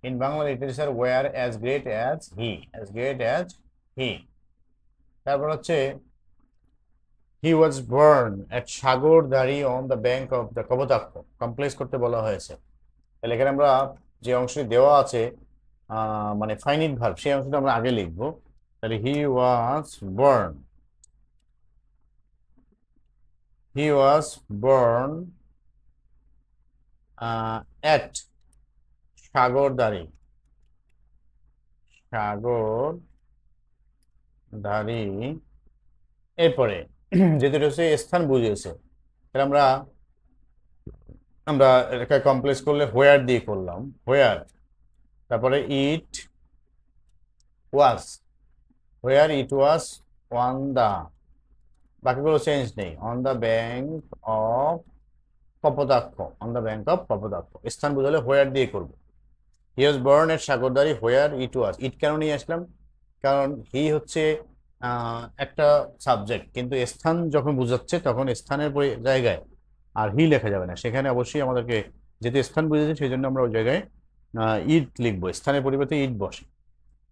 in Bangla literature were as great as he, as great as he. তারপর হচ্ছে he was born at Sagardari on the bank of the Kapotaksha, complex করতে বলা হয়েছে। তাহলে এখানে আমরা যে অংশটি দেওয়া আছে মানে ফাইনিট ভার্ব, সেই অংশটা আমরা আগে লিখবো। তাহলে he was born, he was born at Sagardari, Sagardari. এরপরে যেহেতু এটা হচ্ছে স্থান বুঝিয়েছে, তাহলে আমরা আমরা এটাকে কমপ্লেক্স করলে হোয়ার দিয়ে করলাম, হোয়ার। তারপরে ইট ওয়াজ, হোয়ার ইট ওয়াজ অন দা, বাকিগুলো চেঞ্জ নেই, on the bank of Kapotaksha, on the bank of Kapotaksha. স্থান বুঝালে হোয়ার দিয়ে করবো। হি was born at Sagardari where it was. ইট কেন নিয়ে আসলাম? কারণ হি হচ্ছে একটা সাবজেক্ট, কিন্তু স্থান যখন বোঝাচ্ছে তখন স্থানের জায়গায় আর হি লেখা যাবে না, সেখানে অবশ্যই আমাদেরকে যেহেতু স্থান বুঝেছে সেই জন্য আমরা ওই জায়গায় ইট লিখবো, স্থানের পরিবর্তে ইট বসে।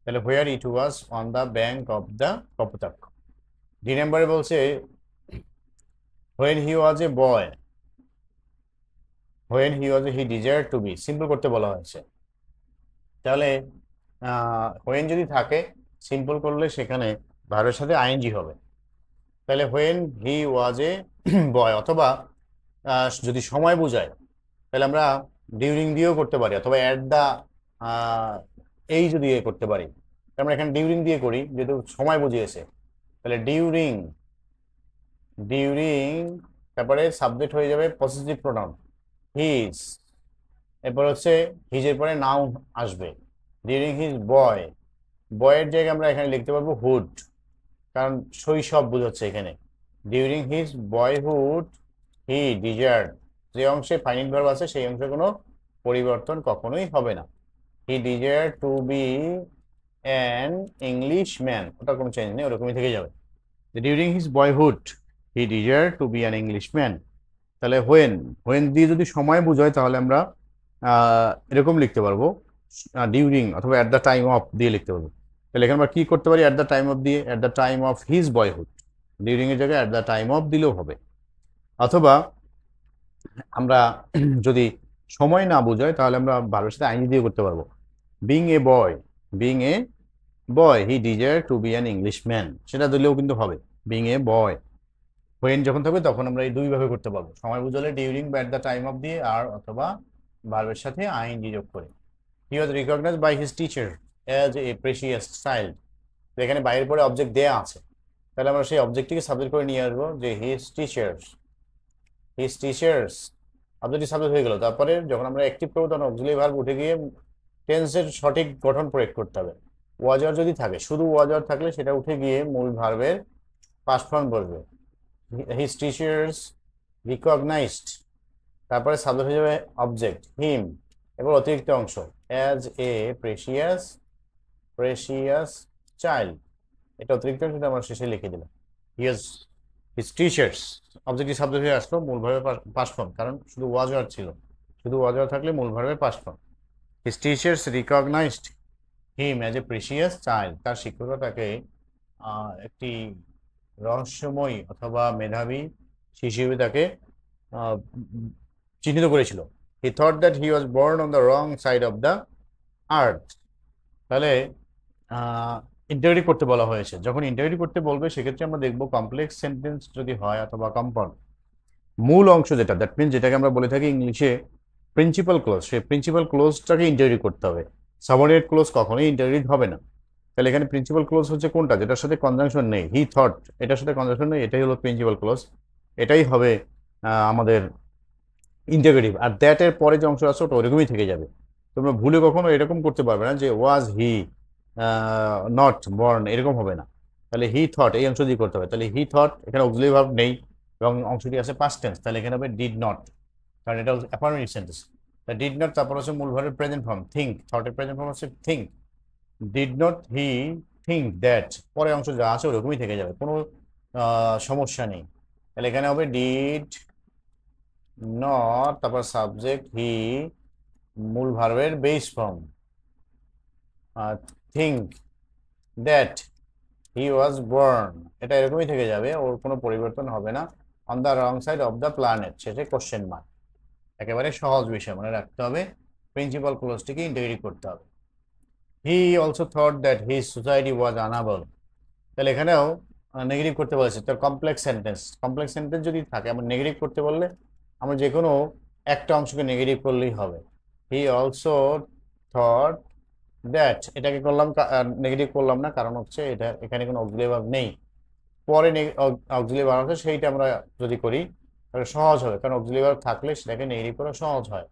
তাহলে where it was on the bank of the Kapotaksha. দুই নম্বরে বলছে when he was a boy, when he was he desire to be, simple করতে বলা হয়েছে। তাহলে হোয়েন যদি থাকে সিম্পল করলে সেখানে ভার্বের সাথে আইএনজি হবে। তাহলে হোয়েন হি ওয়াজ এ বয়, অথবা যদি সময় বোঝায় তাহলে আমরা ডিউরিং দিয়েও করতে পারি, অথবা অ্যাট দা এই যদি করতে পারি। আমরা এখানে ডিউরিং দিয়ে করি যেহেতু সময় বুঝিয়েছে। তাহলে ডিউরিং, ডিউরিং, তারপরে সাবজেক্ট হয়ে যাবে পসেসিভ প্রোনাউন হিজ, এরপর হচ্ছে হিজের পরে নাউন আসবে। ডিউরিং হিজ বয়, বয়ের জায়গায় আমরা এখানে লিখতে পারবো হুড, কারণ শৈশব বোঝাচ্ছে এখানে। During his boyhood he desired, যে অংশে ফাইনিট ভার্ব আছে সেই অংশে কোনো পরিবর্তন কখনোই হবে না। He desired to be an English man, ওটা কোনো চেঞ্জ নেই, ওরকমই থেকে যাবে। During his boyhood he desired to be an English man. তাহলে হোয়েন, হোয়েন দিয়ে যদি সময় বোঝায় তাহলে আমরা এরকম লিখতে পারবো, ডিউরিং অথবা অ্যাট দ্য টাইম অফ দিয়ে লিখতে পারবো। তাহলে এখানে আমরা কি করতে পারি? অ্যাট দ্য টাইম অফ দিয়ে, at the time of his boyhood, during এর জায়গায় অ্যাট দ্য টাইম অফ দিলেও হবে। অথবা আমরা যদি সময় না বোঝায় তাহলে আমরা ভার্বের সাথে আইনি দিয়ে করতে পারবো। Being a boy, being a boy he desire to be an English man, সেটা দিলেও কিন্তু হবে। বিং এ বয়, হোয়েন যখন থাকবে তখন আমরা এই দুইভাবে করতে পারবো, সময় বুঝালে ডিউরিং বা অ্যাট দ্য টাইম অফ দিয়ে, আর অথবা ভার্বের সাথে আইএনজি যোগ করে। He was recognised by his teacher as a precious child. এখানে বাইরের পরে অবজেক্ট দেয়া আছে, তাহলে আমরা সেই অবজেক্টটিকে সাবজেক্ট করে নিয়ে আসবো যে his teachers, his teachers objective subject হয়ে গেল। তারপরে যখন আমরা অ্যাক্টিভ করবো তখন অক্সিলারি ভার্ব উঠে গিয়ে টেন্সের সঠিক গঠন প্রয়োগ করতে হবে। ওয়াজার যদি থাকে, শুধু ওয়াজার থাকলে সেটা উঠে গিয়ে মূল ভার্বের পাস্ট ফর্ম বসবে। হিজ টিচার্স রিকগনাইজড, তারপরে সাবজেক্ট হয়ে যাবে অবজেক্ট হিম, এবার অতিরিক্ত অংশ as a precious, precious child, এটা অতিরিক্ত অংশটা আমরা শেষে লিখে দিলাম। His his teachers objective subject হয়ে আসলো, মূল ভার্বের পাস্ট ফর্ম, কারণ শুধু ওয়াজার ছিল, শুধু ওয়াজার থাকলে মূল ভার্বের past form. His teachers recognised him as a precious child, তার শিক্ষকরা তাকে একটি রহস্যময় অথবা মেধাবী শিশু হিসেবে তাকে চিহ্নিত করেছিল। He thought that he was born on the wrong side of the earth. তাহলে ইন্টারোগেটিভ করতে বলা হয়েছে, যখন ইন্টারোগেটিভ করতে বলবে সেক্ষেত্রে আমরা দেখবো কমপ্লেক্স সেন্টেন্স যদি হয় অথবা কম্পাউন্ড, মূল অংশ যেটা, দ্যাট মিনস যেটাকে আমরা বলে থাকি ইংলিশে প্রিন্সিপাল ক্লোজ, সেই প্রিন্সিপাল ক্লোজটাকে ইন্টারোগেটিভ করতে হবে। সাবঅর্ডিনেট ক্লোজ কখনোই ইন্টারোগেটিভ হবে না। তাহলে এখানে প্রিন্সিপাল ক্লোজ হচ্ছে কোনটা? যেটার সাথে কনজাংশন নেই। হি থট, এটার সাথে কনজাংশন নেই, এটাই হলো প্রিন্সিপাল ক্লোজ, এটাই হবে আমাদের ইন্টারোগেটিভ। আর দ্যাট এর পরে যে অংশ আছে ওটা ওরকমই থেকে যাবে। তোমরা ভুলে কখনো এরকম করতে পারবে না যে ওয়াজ হি নট বর্ন, এরকম হবে না। তাহলে হি থট এই অংশ দিয়ে করতে হবে। তাহলে হি থট, এখানে অক্সিলারি ভার্ব নেই এবং অংশটি আছে পাস্ট টেন্স, তাহলে এখানে হবে ডিড নট, কারণ এটা অ্যাফার্মেটিভ সেন্টেন্স। ডিড নট, তারপর হচ্ছে মূল ভার্বের প্রেজেন্ট ফর্ম থিঙ্ক, থটের প্রেজেন্ট ফর্ম হচ্ছে think. Did not he think that, পরের অংশ যা আছে ওরকমই থেকে যাবে, কোনো সমস্যা নেই। তাহলে এখানে হবে ডিড নট, তারপর সাবজেক্ট হি, মূল ভার্বের base form, think that he was born, এটা এরকমই থেকে যাবে, ওর কোনো পরিবর্তন হবে না। On the wrong side of the planet, শেষে কোশ্চেন মার্ক। একেবারে সহজ বিষয় মনে রাখতে হবে, প্রিন্সিপাল ক্লোজটিকে ইন্টিগ্রেট করতে হবে। He also thought that his society was unable, তাহলে এখানেও নেগেটিভ করতে বলেছে। তো কমপ্লেক্স সেন্টেন্স যদি থাকে, আমরা নেগেটিভ করতে বললে আমরা যে কোনো একটা অংশকে নেগেটিভ করলেই হবে। হি অলসো থট দ্যাট, এটাকে করলাম নেগেটিভ করলাম না, কারণ হচ্ছে এটা এখানে কোনো অক্সিলারি ভার্ব নেই, পরে অক্সিলারি ভার্ব আছে, সেইটা আমরা যদি করি তাহলে সহজ হবে, কারণ অক্সিলারি ভার্ব থাকলে সেটাকে নেগেটিভ করা সহজ হয়।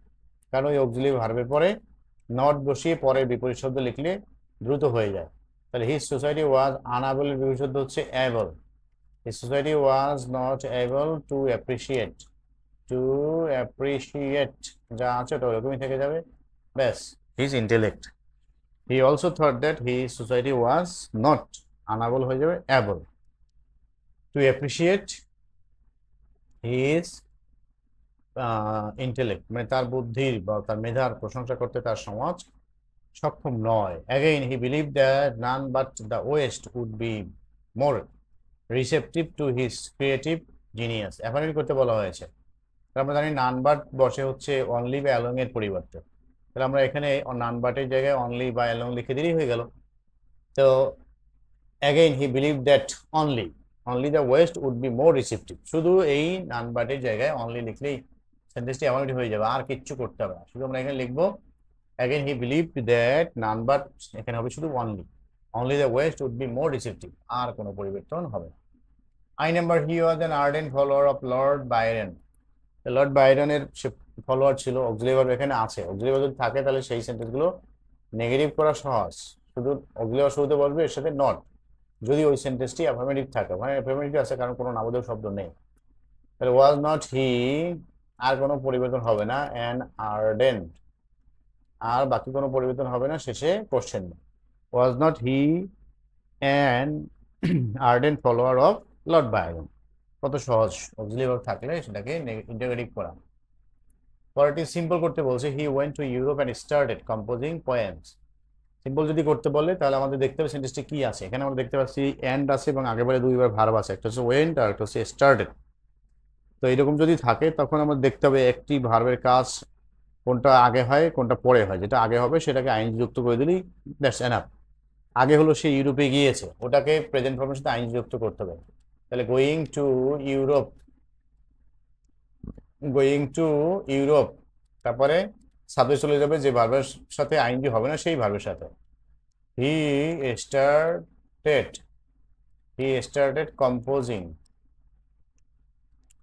কারণ ওই অক্সিলারি ভার্বের পরে নট বসিয়ে পরে বিপরীত শব্দ লিখলে দ্রুত হয়ে যায়। তাহলে হিজ সোসাইটি ওয়াজ আনএবল এর বিপরীত শব্দ হচ্ছে able. His society was not able to appreciate, two appreciate যা আছে ওটা ওরকমই থেকে যাবে, ব্যাস। His intellect, he also thought that his society was not, unable হয়ে যাবে able, two appreciate his intellect, মানে তার বুদ্ধির বা তার মেধার প্রশংসা করতে তার সমাজ সক্ষম নয়। Again he believe that none but the west would be more receptive to his creative genius, affirmative করতে বলা হয়েছে। তাহলে আমরা জানি নান বাট বসে হচ্ছে অনলি বা অ্যালং এর পরিবর্তে, তাহলে আমরা এখানে নান বাটের জায়গায় অনলি বা অ্যালং লিখে দিলেই হয়ে গেল। তো again he believe that only only the west would be more receptive, শুধু এই নান বাটের জায়গায় অনলি লিখলেই সেন্টেন্সটি অ্যাফার্মেটিভ হয়ে যাবে, আর কিচ্ছু করতে হবে না। শুধু আমরা এখানে লিখবো again he believed that none but, এখানে হবে শুধু only the west would be more receptive, আর কোনো পরিবর্তন হবে না। I number, he was an ardent follower of Lord Byron, Lord বাইরনের সে ফলোয়ার ছিল। অক্সিলারি ভার্ব এখানে আছে, অক্সিলারি ভার্ব যদি থাকে তাহলে সেই সেন্টেন্স গুলো নেগেটিভ করা সহজ, শুধু অক্সিলারি ভার্ব শুরুতে বলবে, এর সাথে নট, যদি ওই সেন্টেন্সটি অ্যাফার্মেটিভ থাকে, মানে অ্যাফার্মেটিভ আছে কারণ কোনো নামোদয় শব্দ নেই, তাহলে ওয়াজ নট হি, আর কোনো পরিবর্তন হবে না, অ্যান আর্ডেন্ট, আর বাকি কোনো পরিবর্তন হবে না, শেষে question. Was not he an ardent follower of Lord Byron, কত সহজ, অক্সিলারি ভার্ব থাকলে সেটাকে ইন্টিগ্রেটিভ করা। পরেরটি সিম্পল করতে বলছে, he went to Europe and started composing poems. Simple যদি করতে বলে তাহলে আমাদের দেখতে হবে সেন্টেন্সটি কি আছে। এখানে আমরা দেখতে পাচ্ছি এন্ড আছে এবং আগেবারে দুইবার ভার্ব আছে, একটা হচ্ছে ওয়েন্ট আর একটা হচ্ছে স্টার্টেড। তো এরকম যদি থাকে তখন আমরা দেখতে হবে একটি ভার্বের কাজ কোনটা আগে হয় কোনটা পরে হয়, যেটা আগে হবে সেটাকে আইএনজি যুক্ত করে দিলেই দ্যাটস এনাফ। আগে হলো সে ইউরোপে গিয়েছে, ওটাকে প্রেজেন্ট ফর্মের সাথে আইএনজি যুক্ত করতে হবে। তাহলে going to Europe, going to Europe, তারপরে সাবজেক্ট চলে যাবে যে ভার্বের সাথে আইএনজি হবে না সেই ভার্বের সাথে। He started, he started composing,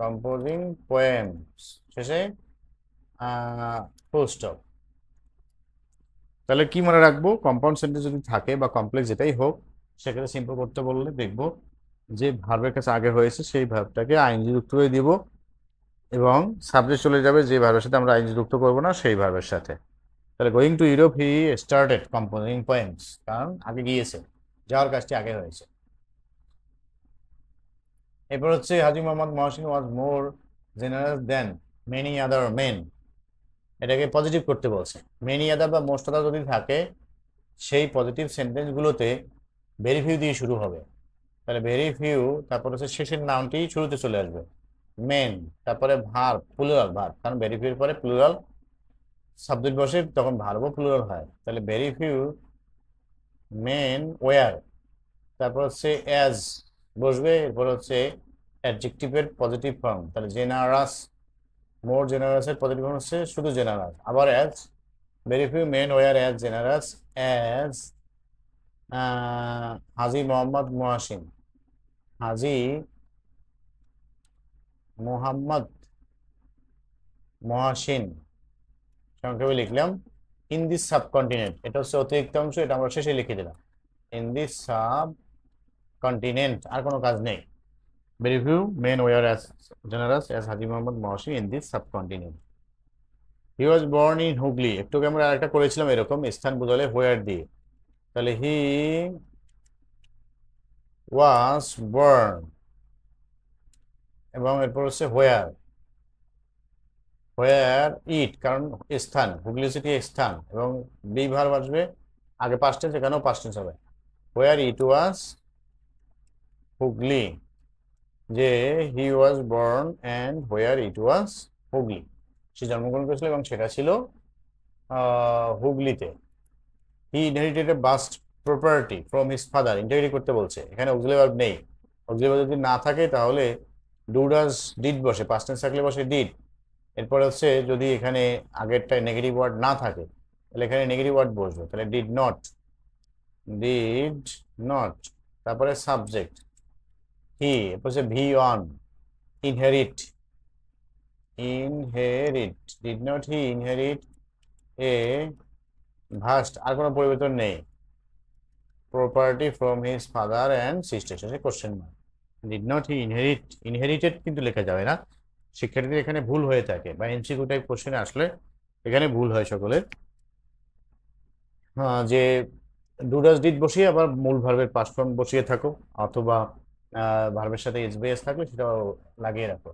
composing poems, শেষে ফুল স্টপ। তাহলে কি মনে রাখবো, কম্পাউন্ড সেন্টেন্স যদি থাকে বা কমপ্লেক্স যেটাই হোক, সেক্ষেত্রে সিম্পল করতে বললে দেখবো যে ভার্বের কাছে আগে হয়েছে সেই ভার্বটাকে আইএনজি যুক্ত করে দিব, এবং সাবজেক্ট চলে যাবে যে ভার্বের সাথে আমরা আইএনজি যুক্ত করবো না সেই ভার্বের সাথে। তাহলে going to Europe he started composing poems, কারণ আগে গিয়েছে, যাওয়ার কাজটি আগে হয়েছে। এরপর হচ্ছে Haji Mohammad Mohsin was more generous than many other men, এটাকে পজিটিভ করতে বলছে। মেনি আদার বা মোস্ট আদার যদি থাকে সেই পজিটিভ সেন্টেন্সগুলোতে ভেরি ফিউ দিয়ে শুরু হবে, তাহলে ভেরি ফিউ, তারপর হচ্ছে শেষের নাউনটি শুরুতে চলে আসবে, মেন, তারপরে ভার্ব প্লুরাল ভার্ব, কারণ ভেরি ফিউর পরে প্লুরাল সাবজেক্ট বসে তখন ভার্বও প্লুরাল হয়। তাহলে ভেরি ফিউ মেন ওয়ার, তারপর হচ্ছে অ্যাজ বসবে, এরপর হচ্ছে অ্যাডজেক্টিভের পজিটিভ ফর্ম, তাহলে জেনারাস, মোর জেনারাসের পজিটিভ ফর্ম হচ্ছে শুধু জেনারাস, আবার as, very few men were as generous as Haji Mohammad Mohsin, Haji Mohammad Mohsin, সংক্ষেপে লিখলাম ইন দিস সাবকন্টিনেন্ট, এটা হচ্ছে অতিরিক্ত অংশ, এটা আমরা শেষে লিখে দিলাম, ইন দিস সাবকন্টিনেন্ট, আর কোনো কাজ নেই। Very few men were as generous as Haji Mohammad Mohsin in this subcontinent. He was born in Hooghly, একটু আমরা আরেকটা করেছিলাম এরকম স্থান বোঝালে হোয়ার দিয়ে, তাহলে হি ওয়াজ বর্ন এবং এরপর হচ্ছে হোয়ার, হোয়ার ইট, কারণ স্থান, হুগলি সিটি স্থান, এবং বি ভার্ব আসবে আগে পাস্ট টেন্স, এখানেও পাস্ট টেন্স হবে। হোয়ার ইট ওয়াজ হুগলি, যে he was born and where it was Hooghly, সে জন্মগ্রহণ করেছিল এবং সেটা ছিল হুগলিতে। He inherited a vast property from his father, inherit করতে বলছে, এখানে অক্সিলারি ভার্ব নেই। অক্সিলারি ভার্ব যদি না থাকে তাহলে ডু ডাজ ডিড বসে, পাস্ট টেন্স থাকলে বসে ডিড। এরপর হচ্ছে যদি এখানে আগেরটায় নেগেটিভ ওয়ার্ড না থাকে তাহলে এখানে নেগেটিভ ওয়ার্ড বসবে, তাহলে ডিড নট, ডিড নট, তারপরে সাবজেক্ট হি, এরপর হচ্ছে V one, inherit, inherit, did not he inherit a vast, আর কোনো পরিবর্তন নেই, property from his father and sister, শেষে question mark. Did not he inherit, inherited কিন্তু লেখা যাবে না, শিক্ষার্থীদের এখানে ভুল হয়ে থাকে, বা এমসিকিউ টাইপ কোশ্চেনে আসলে এখানে ভুল হয় সকলের। যে ডু ডাজ ডিড বসিয়ে আবার মূল ভার্বের পাস্ট ফর্ম বসিয়ে থাকো, অথবা ভার্বের সাথে এসবিএস থাকলে সেটাও লাগিয়ে রাখো।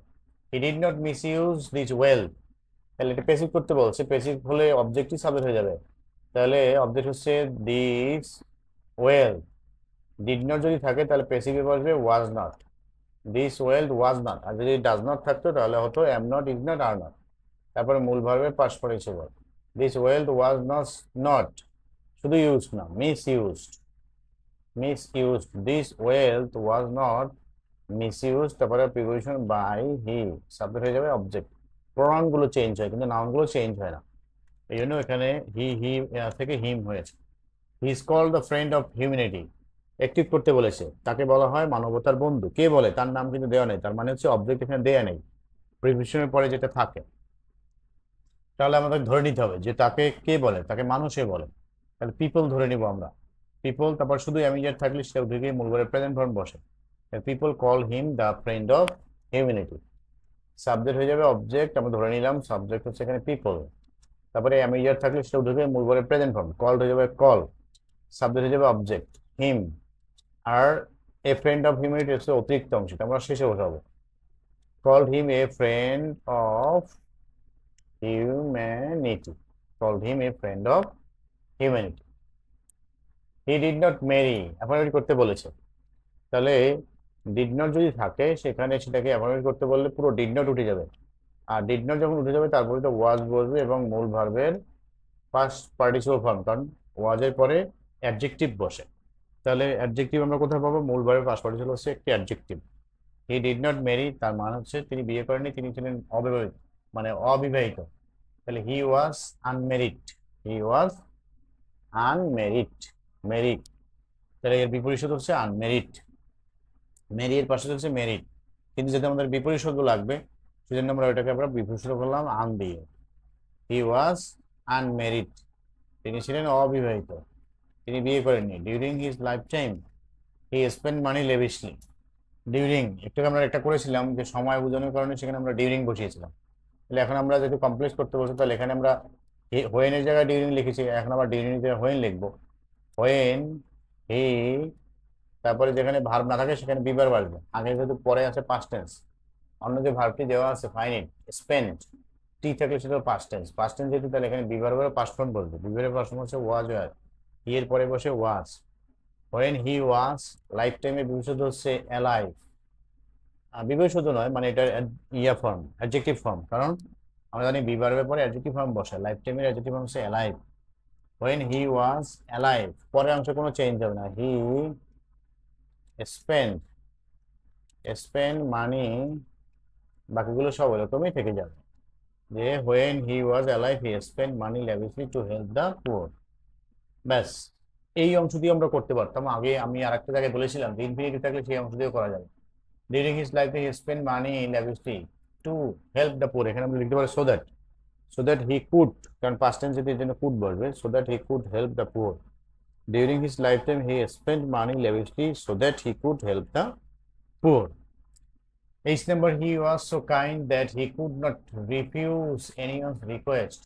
He did not miss use this well, তাহলে এটা পেসিভ করতে বলছে, পেসিভ হলে অবজেক্টই সাবজেক্ট হয়ে যাবে, তাহলে অবজেক্ট হচ্ছে দিস ওয়েল। ডিড নট যদি থাকে তাহলে পেসিভে বসবে was not, this wealth was not, আর যদি ডাজ নট থাকতো তাহলে হতো am not, is not, are not, তারপরে মূল ভার্বের past participle. This wealth was not, not শুধু ইউজ না, misused, misused, this wealth was not misused, তারপরে প্রিপোজিশন বাই হি, সাবজেক্ট হয়ে যাবে অবজেক্ট। প্রোনাউন গুলো চেঞ্জ হয় কিন্তু নাউন গুলো চেঞ্জ হয় না, এই জন্য এখানে হি থেকে হিম হয়েছে। He is called the friend of humanity, active করতে বলেছে, তাকে বলা হয় মানবতার বন্ধু, কে বলে, তার নাম কিন্তু দেওয়া নেই, তার মানে হচ্ছে অবজেক্ট এখানে দেওয়া নেই, প্রিপোজিশনের পরে যেটা থাকে, তাহলে আমাদের ধরে নিতে হবে যে তাকে কে বলে, তাকে মানুষে বলে, তাহলে পিপল ধরে নিব আমরা, পিপল, তারপর শুধু অ্যামিজার থাকলে সেটা উঠে গিয়ে মূল ভার্বের প্রেজেন্ট ফর্ম বসে, people call him the friend of humanity, subject হয়ে যাবে অবজেক্ট, আমরা ধরে নিলাম সাবজেক্ট হচ্ছে এখানে পিপল, তারপরে অ্যামিজার থাকলে সেটা উঠে গিয়ে মূল ভার্বের প্রেজেন্ট ফর্ম, কল হয়ে যাবে কল, সাবজেক্ট হয়ে যাবে অবজেক্ট হিম, আর এ ফ্রেন্ড অফ হিউম্যানিটি হচ্ছে অতিরিক্ত অংশ, আমরা শেষে বসাবো, called him a friend of humanity, called him a friend of humanity. He did not marry, appointment করতে বলেছে, তাহলে ডিড নট যদি থাকে সেখানে সেটাকে অ্যাপয়েন্টমেন্ট করতে বললে পুরো ডিড নট উঠে যাবে, আর ডিড নট যখন উঠে যাবে তারপরে তো ওয়াজ বসবে এবং মূল ভার্বের ফার্স্ট পার্টিসিপল ফর্ম, কারণ ওয়াজের পরে অ্যাডজেক্টিভ বসে, তাহলে অ্যাডজেক্টিভ আমরা কোথায় পাবো, মূল ভার্বের ফার্স্ট পার্টিসিপল হচ্ছে একটি adjective. He did not marry, তার মানে হচ্ছে তিনি বিয়ে করেননি, তিনি ছিলেন অবিবাহিত, মানে অবিবাহিত, তাহলে he was unmarried, he was unmarried, married, তাহলে এর বিপরীত শব্দ হচ্ছে আনমেরিড, মেরি এর পাশে হচ্ছে মেরিড, কিন্তু যেটা আমাদের বিপরীত শব্দ লাগবে সেজন্য আমরা ওইটাকে আমরা বিপরীত শব্দ করলাম আন দিয়ে, হি ওয়াজ আনমেরিড, তিনি ছিলেন অবিবাহিত, তিনি বিয়ে করেননি। During his life time he spend money lavishly, during একটু আমরা একটা করেছিলাম যে সময় বোঝানোর কারণে সেখানে আমরা ডিউরিং বসিয়েছিলাম, তাহলে এখন আমরা যেহেতু কমপ্লেক্স করতে বলছি তাহলে এখানে আমরা হোয়েনের জায়গায় ডিউরিং লিখেছি, এখন আবার ডিউরিং এর জায়গায় হোয়েন লিখবো, হোয়েন হি, তারপরে যেখানে ভার্ব না থাকে সেখানে বি ভার্ব আসবে, আগে যেহেতু পরে আছে পাস্ট টেন্স, অন্য যে ভার্বটি দেওয়া আছে ফাইনিট স্পেন্ট, টি থাকলে সেটা পাস্ট টেন্স, পাস্ট টেন্স যেহেতু তাহলে এখানে বি ভার্বের পাস্ট ফর্ম বলবে, বি ভার্বের পাস্ট ফর্ম হচ্ছে ওয়াজ ওয়ার, হি এর পরে বসে ওয়াজ, হোয়েন হি ওয়াজ, লাইফ টাইমে বিশেষত হচ্ছে অ্যালাইভ, বিবয় শুধু নয়, মানে এটা ইয়া ফর্ম, অ্যাডজেক্টিভ ফর্ম, কারণ আমরা জানি বি ভার্বের পরে অ্যাডজেক্টিভ ফর্ম বসে, লাইফ টাইমের অ্যাডজেক্টিভ ফর্ম হচ্ছে alive, when he was alive, পরের অংশে কোনো চেঞ্জ হবে না, হি স্পেন্ড, স্পেন্ড মানি, বাকিগুলো সব এরকমই থেকে যাবে, যে when he was alive he spend money lavishly to help the poor, ব্যাস। এই অংশ দিয়ে আমরা করতে পারতাম, আগে আমি আর একটা জায়গায় বলেছিলাম যে ইনফিনিটি থাকলে সেই অংশ দিয়ে করা যাবে, during his life he spend money lavishly to help the poor, এখানে আমরা লিখতে পারি সো দ্যাট হি কুড, কারণ পাস্ট টেন্স এর জন্য কুড বসবে, so that he could help the poor, during his life time he spend money lavishly so that he could help the poor. H number, he was so kind that he could not refuse anyone's request,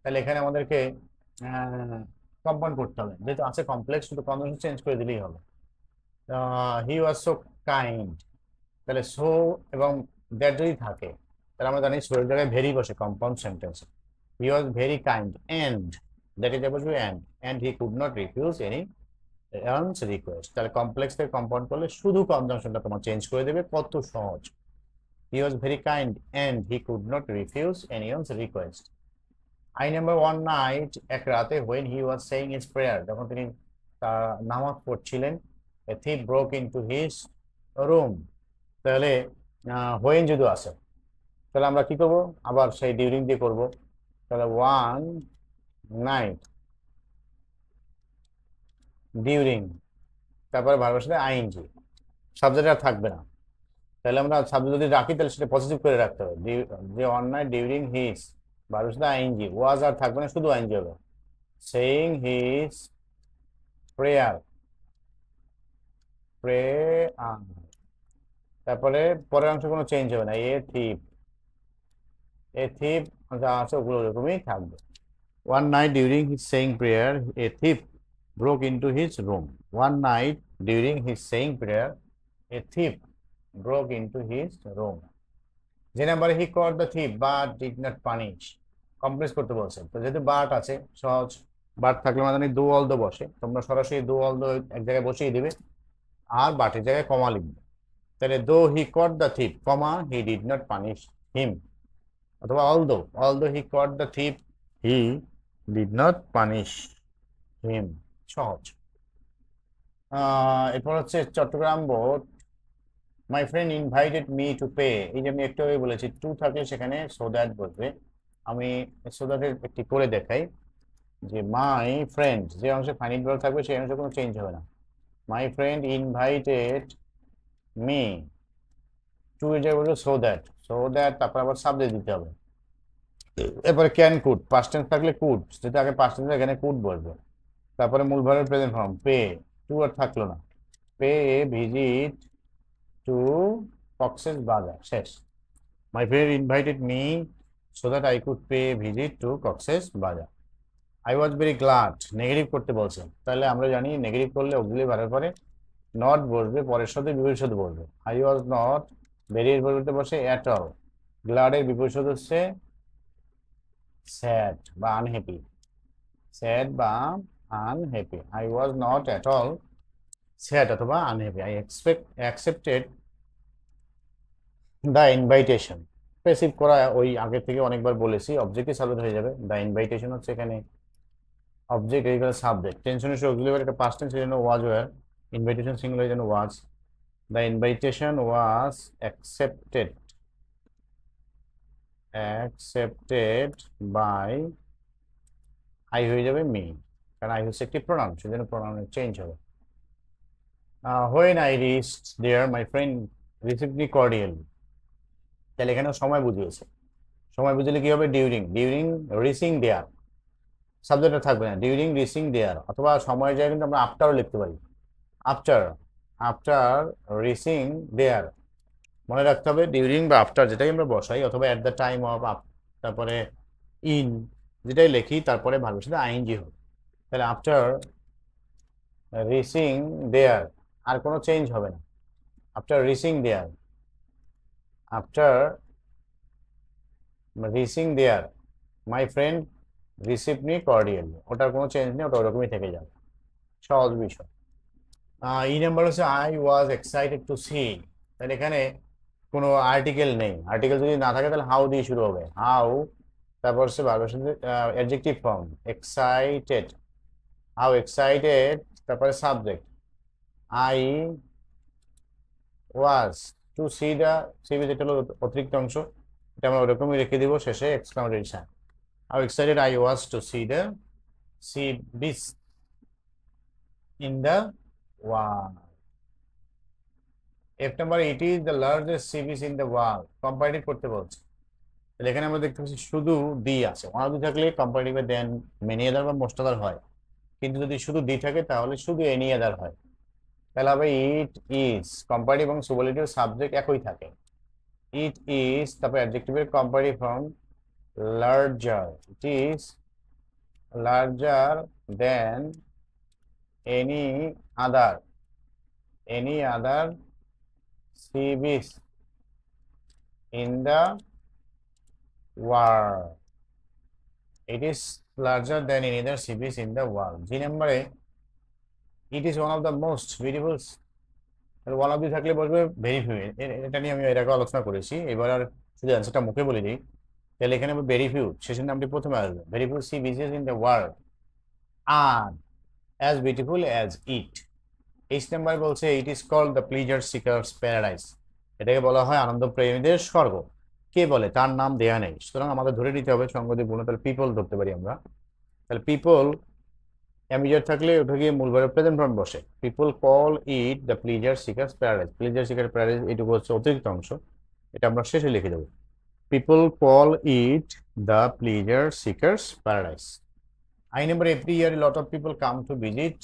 তাহলে এখানে আমাদেরকে compound করতে হবে, যেহেতু আছে complex, শুধু conjunction change করে দিলেই হবে, হি ওয়াজ সো কাইন্ড, তাহলে সো এবং দ্যাট যদি থাকে তাহলে আমরা জানি সোয়ের জায়গায় ভেরি বসে compound sentence. He was very kind and that is বসবে and he could not refuse any one's request. তাহলে কমপ্লেক্স থেকে কম্পাউন্ড করলে শুধু কনজাংশনটা তোমার চেঞ্জ করে দেবে, কত সহজ। He was very kind and he could not refuse anyone's request. I number one night, এক রাতে, when he was saying his prayer, যখন তিনি তার নামাজ পড়ছিলেন, a thief broke into his room. তাহলে হোয়েন যদি আসে তাহলে আমরা কি করব, আবার সেই ডিউরিং দিয়ে করব। তাহলে ওয়ান নাইট ডিউরিং, তারপরে ভার্বের সাথে আইএনজি, সাবজেক্ট আর থাকবে না। তাহলে আমরা সাবজেক্ট যদি রাখি তাহলে সেটা পজিটিভ করে রাখতে হবে, যে ওয়ান নাইট ডিউরিং হিজ, ভার্বের সাথে আইএনজি, ওয়াজ আর থাকবে না, শুধু আইএনজি হবে। সেইং হিজ প্রেয়ার, প্রেয়ার, তারপরে পরের অংশ কোনো চেঞ্জ হবে না, এ থিপ, এ থিপ যা আছে ওগুলো ওরকমই থাকবে। One night during his saying prayer a thief broke into his room. One night during his saying prayer, a thief broke into his room. যে নাম্বারে হি caught the thief but did not punish, complex করতে বলছে। তো যেহেতু but আছে সহজ, but থাকলে মানে দো অল দো বসে, তোমরা সরাসরি দো অল দো এক জায়গায় বসিয়ে দিবে আর বাটের জায়গায় কমা লিখবে। তাহলে দো হি caught the thief, comma he did not punish him, অথবা although he caught the thief he did not punish him, সহজ। এরপর হচ্ছে Chittagong board, my friend invited me to pay, এই যে আমি একটু আগে বলেছি টু থাকলে সেখানে সো দ্যাট বলবে। আমি সো দ্যাটের একটি করে দেখাই, যে মাই ফ্রেন্ড যে অংশে ফাইনাইট ভার্ব থাকবে সেই অংশে কোনো চেঞ্জ হবে না। My friend invited me, to এর জায়গায় বলবে সো দ্যাট, তারপর আবার সাবজেক্ট দিতে হবে। এরপরে ক্যান কুড, পাস্ট টেন্স থাকলে কুড, যেটা আগে পাস্ট টেন্স এখানে কুড বলবে। তারপরে মূল ভার্বের প্রেজেন্ট ফর্ম, পে, টু আর থাকলো না, pay a visit to Cox's Bazar, শেষ। My friend invited me so that I could pay visit to Cox's Bazar. I was very glad, negative করতে বলছে, তাহলে আমরা জানি নেগেটিভ করলে অক্সিলারি ভার্বের পরে নট বসবে, পরের সাথে বিপরীত সাথে বসবে। আই ওয়াজ নট, ভেরি এর পরিবর্তে বসে অ্যাট অল, গ্লাডের বিপরীত সাথে হচ্ছে স্যাড বা আনহ্যাপি, স্যাড বা unhappy. I was not at all sad অথবা unhappy. I accepted the invitation. Passive করা ওই আগে থেকে অনেকবার বলেছি, অবজেক্টিভ সাবজেক্ট হয়ে যাবে। দ্য ইনভাইটেশন হচ্ছে এখানে অবজেক্ট, এখানে সাবজেক্ট। টেনশনের সঙ্গে অক্সিলারি একটা পাস্ট টেন্স এর জন্য ওয়াজ ওয়্যার, ইনভাইটেশন সিঙ্গুলার এর জন্য was. The invitation was accepted by, I হয়ে যাবে মি, কারণ আই হচ্ছে একটি প্রোনাউন, সেজন্য প্রোনাউনের চেঞ্জ হবে। When I reached there my friend received me cordially, তাহলে এখানেও সময় বুঝিয়েছে, সময় বুঝলে কি হবে, ডিউরিং রিচিং দেয়ার, সাবজেক্টটা থাকবে না, ডিউরিং রিচিং দেয়ার, অথবা সময়ের জায়গায় কিন্তু আমরা আফটারও লিখতে পারি, আফটার রিচিং দেয়ার, মনে রাখতে হবে ডিউরিং বা আফটার যেটাই আমরা বসাই, অথবা অ্যাট দ্য টাইম অফ, তারপরে ইন যেটাই লিখি তারপরে ভার্বের সাথে আইএনজি হবে। তাহলে আফটার রিচিং দেয়ার, আর কোনো চেঞ্জ হবে না, after reaching there, after reaching there my friend receive me cordially, ওটার কোনো চেঞ্জ নেই, ওটা ওরকমই থেকে যাবে, সহজ বিষয়। ই নাম্বার হচ্ছে I was excited to see, তাহলে এখানে কোনো আর্টিকেল নেই, আর্টিকেল যদি না থাকে তাহলে হাউ দিয়ে শুরু হবে, হাউ, তারপর হচ্ছে ভার্বের সাথে adjective form, excited, how excited, তারপরে subject, I was to see the, সিবি যেটা হলো অতিরিক্ত অংশ, এটা আমরা ওরকমই রেখে দিব, শেষে exclamatory sign. How excited I was to see the sea beach in the world. F number, it is the largest sea beach in the world, comparative করতে বলছে। তাহলে এখানে আমরা দেখতে পাচ্ছি শুধু দি আছে, অনাদি থাকলে কম্পারেটিভ দেন মেনি আদার বা মোস্ট আদার হয়, কিন্তু যদি শুধু দি থাকে তাহলে শুধু এনি আদার হয়। তাহলে হবে ইট ইজ, কম্পারেটিভ এবং সুপারলেটিভ সাবজেক্ট একই থাকে, ইট ইজ, তারপর অ্যাডজেক্টিভের comparative form larger, it is larger than any other sea beach in the world. It is larger than any other sea beach in the world. জি নম্বরে it is one of the most beautiful. One of দি থাকলে বলবে very few. এটা নিয়ে আমি এর আগে আলোচনা করেছি, এবার আর শুধু অ্যান্সারটা মুখে বলে দিই। তাহলে এখানে ভেরি ফিউ শেষের নামটি প্রথমে আসবে। Very few sea beaches in the world are as beautiful as it. H number বলছে it is called the pleasure seekers paradise. এটাকে বলা হয় আনন্দ প্রেমীদের স্বর্গ। কে বলে? তার নাম দেয়া নেই, সুতরাং আমাদের ধরে নিতে হবে সঙ্গ দিয়ে বলুন, তাহলে পিপল ধরতে পারি আমরা। তাহলে পিপল অ্যামিজার থাকলে ওটা গিয়ে মূল ভার্ব প্রেজেন্ট ফর্ম বসে। People call it the pleasure seekers paradise. Pleasure seeker paradise এটুকু হচ্ছে অতিরিক্ত অংশ, এটা আমরা শেষে লিখে দেবো। People call it the pleasure seekers paradise. I number every year lot of people come to visit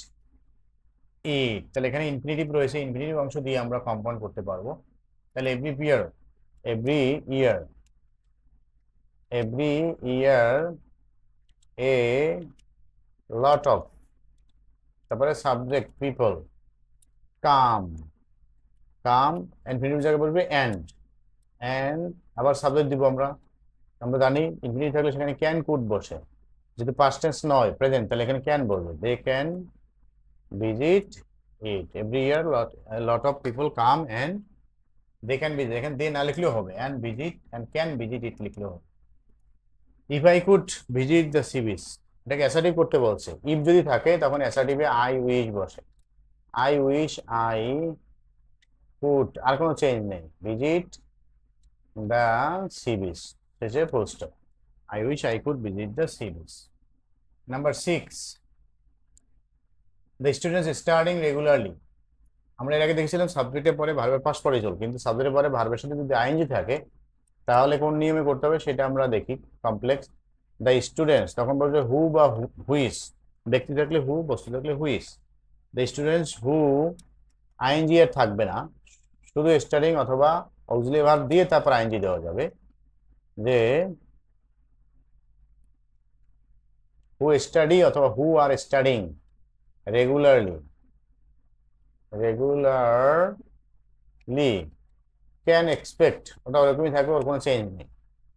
it. তাহলে এখানে ইনফিনিটিভ রয়েছে, ইনফিনিটিভ অংশ দিয়ে আমরা কম্পাউন্ড করতে পারবো। তাহলে every year, every year, every year A lot of, তারপরে সাবজেক্ট পিপল, কাম, কাম ইনফিনিটিভ জায়গায় বলবে অ্যান্ড, অ্যান্ড আবার সাবজেক্ট দিব আমরা। আমরা জানি ইনফিনিটিভ থাকলে সেখানে ক্যান কুড বসে, যেহেতু পাস্ট টেন্স নয় প্রেজেন্ট, তাহলে এখানে ক্যান বলবে। They can visit it. Every year lot of people come and they can visit. এখানে দে না লিখলেও হবে, and visit and can visit it লিখলেও হবে। If I could visit the sea beach, এটাকে অ্যাসার্টিভ করতে বলছে। ইফ যদি থাকে তখন অ্যাসার্টিভে আই উইশ বসে। আই উইশ, আই কুড, আর কোনো চেঞ্জ নেই। ভিজিট দ্য সি বিচ, শেষে full stop. I wish I could visit the sea beach. Number 6, the students studying regularly. আমরা এর আগে দেখেছিলাম সাবজেক্টের পরে ভার্বের পাস্ট পার্টিসিপল, কিন্তু সাবজেক্টের পরে ভার্বের সাথে যদি আইএনজি থাকে তাহলে কোন নিয়মে করতে হবে সেটা আমরা দেখি। কমপ্লেক্স দ্য স্টুডেন্টস, তখন বলবে হু বা হুইস। ব্যক্তি থাকলে হু, বস্তু থাকলে হুইস। দ্য স্টুডেন্টস হু, আইএনজি আর থাকবে না, শুধু স্টাডিং অথবা অক্সিলারি ভার্ব দিয়ে তারপর আইএনজি দেওয়া যাবে। যে who study অথবা who are studying regularly, regularly can expect, ওটা ওরকমই থাকবে, ওর কোনো চেঞ্জ নেই।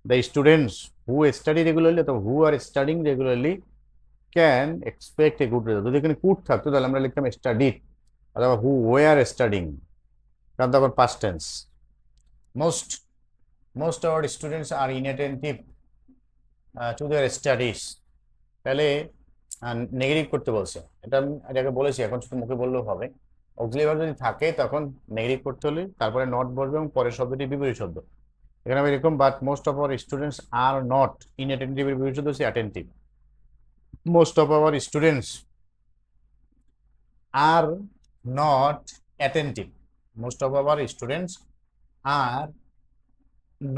the students who study regularly অথবা who are studying regularly can expect a good result। যদি এখানে could থাকতো তাহলে আমরা লিখতাম studied অথবা who were studying, কারণ তখন past tense। most of our students are inattentive to their studies। তাহলে নেগেটিভ করতে বলছে, এটাকে বলেছি, এখন শুধু মুখে বললেও হবে। অক্সিলারি ভার্ব যদি থাকে তখন নেগেটিভ করতে হলে তারপরে নট বলবে এবং পরের শব্দটি বিপরীত শব্দ। এখানে আমি এরকম, but most of our students are not inattentive এর বিপরীত শব্দ হচ্ছে attentive. Most of our students are not attentive. Most of our students are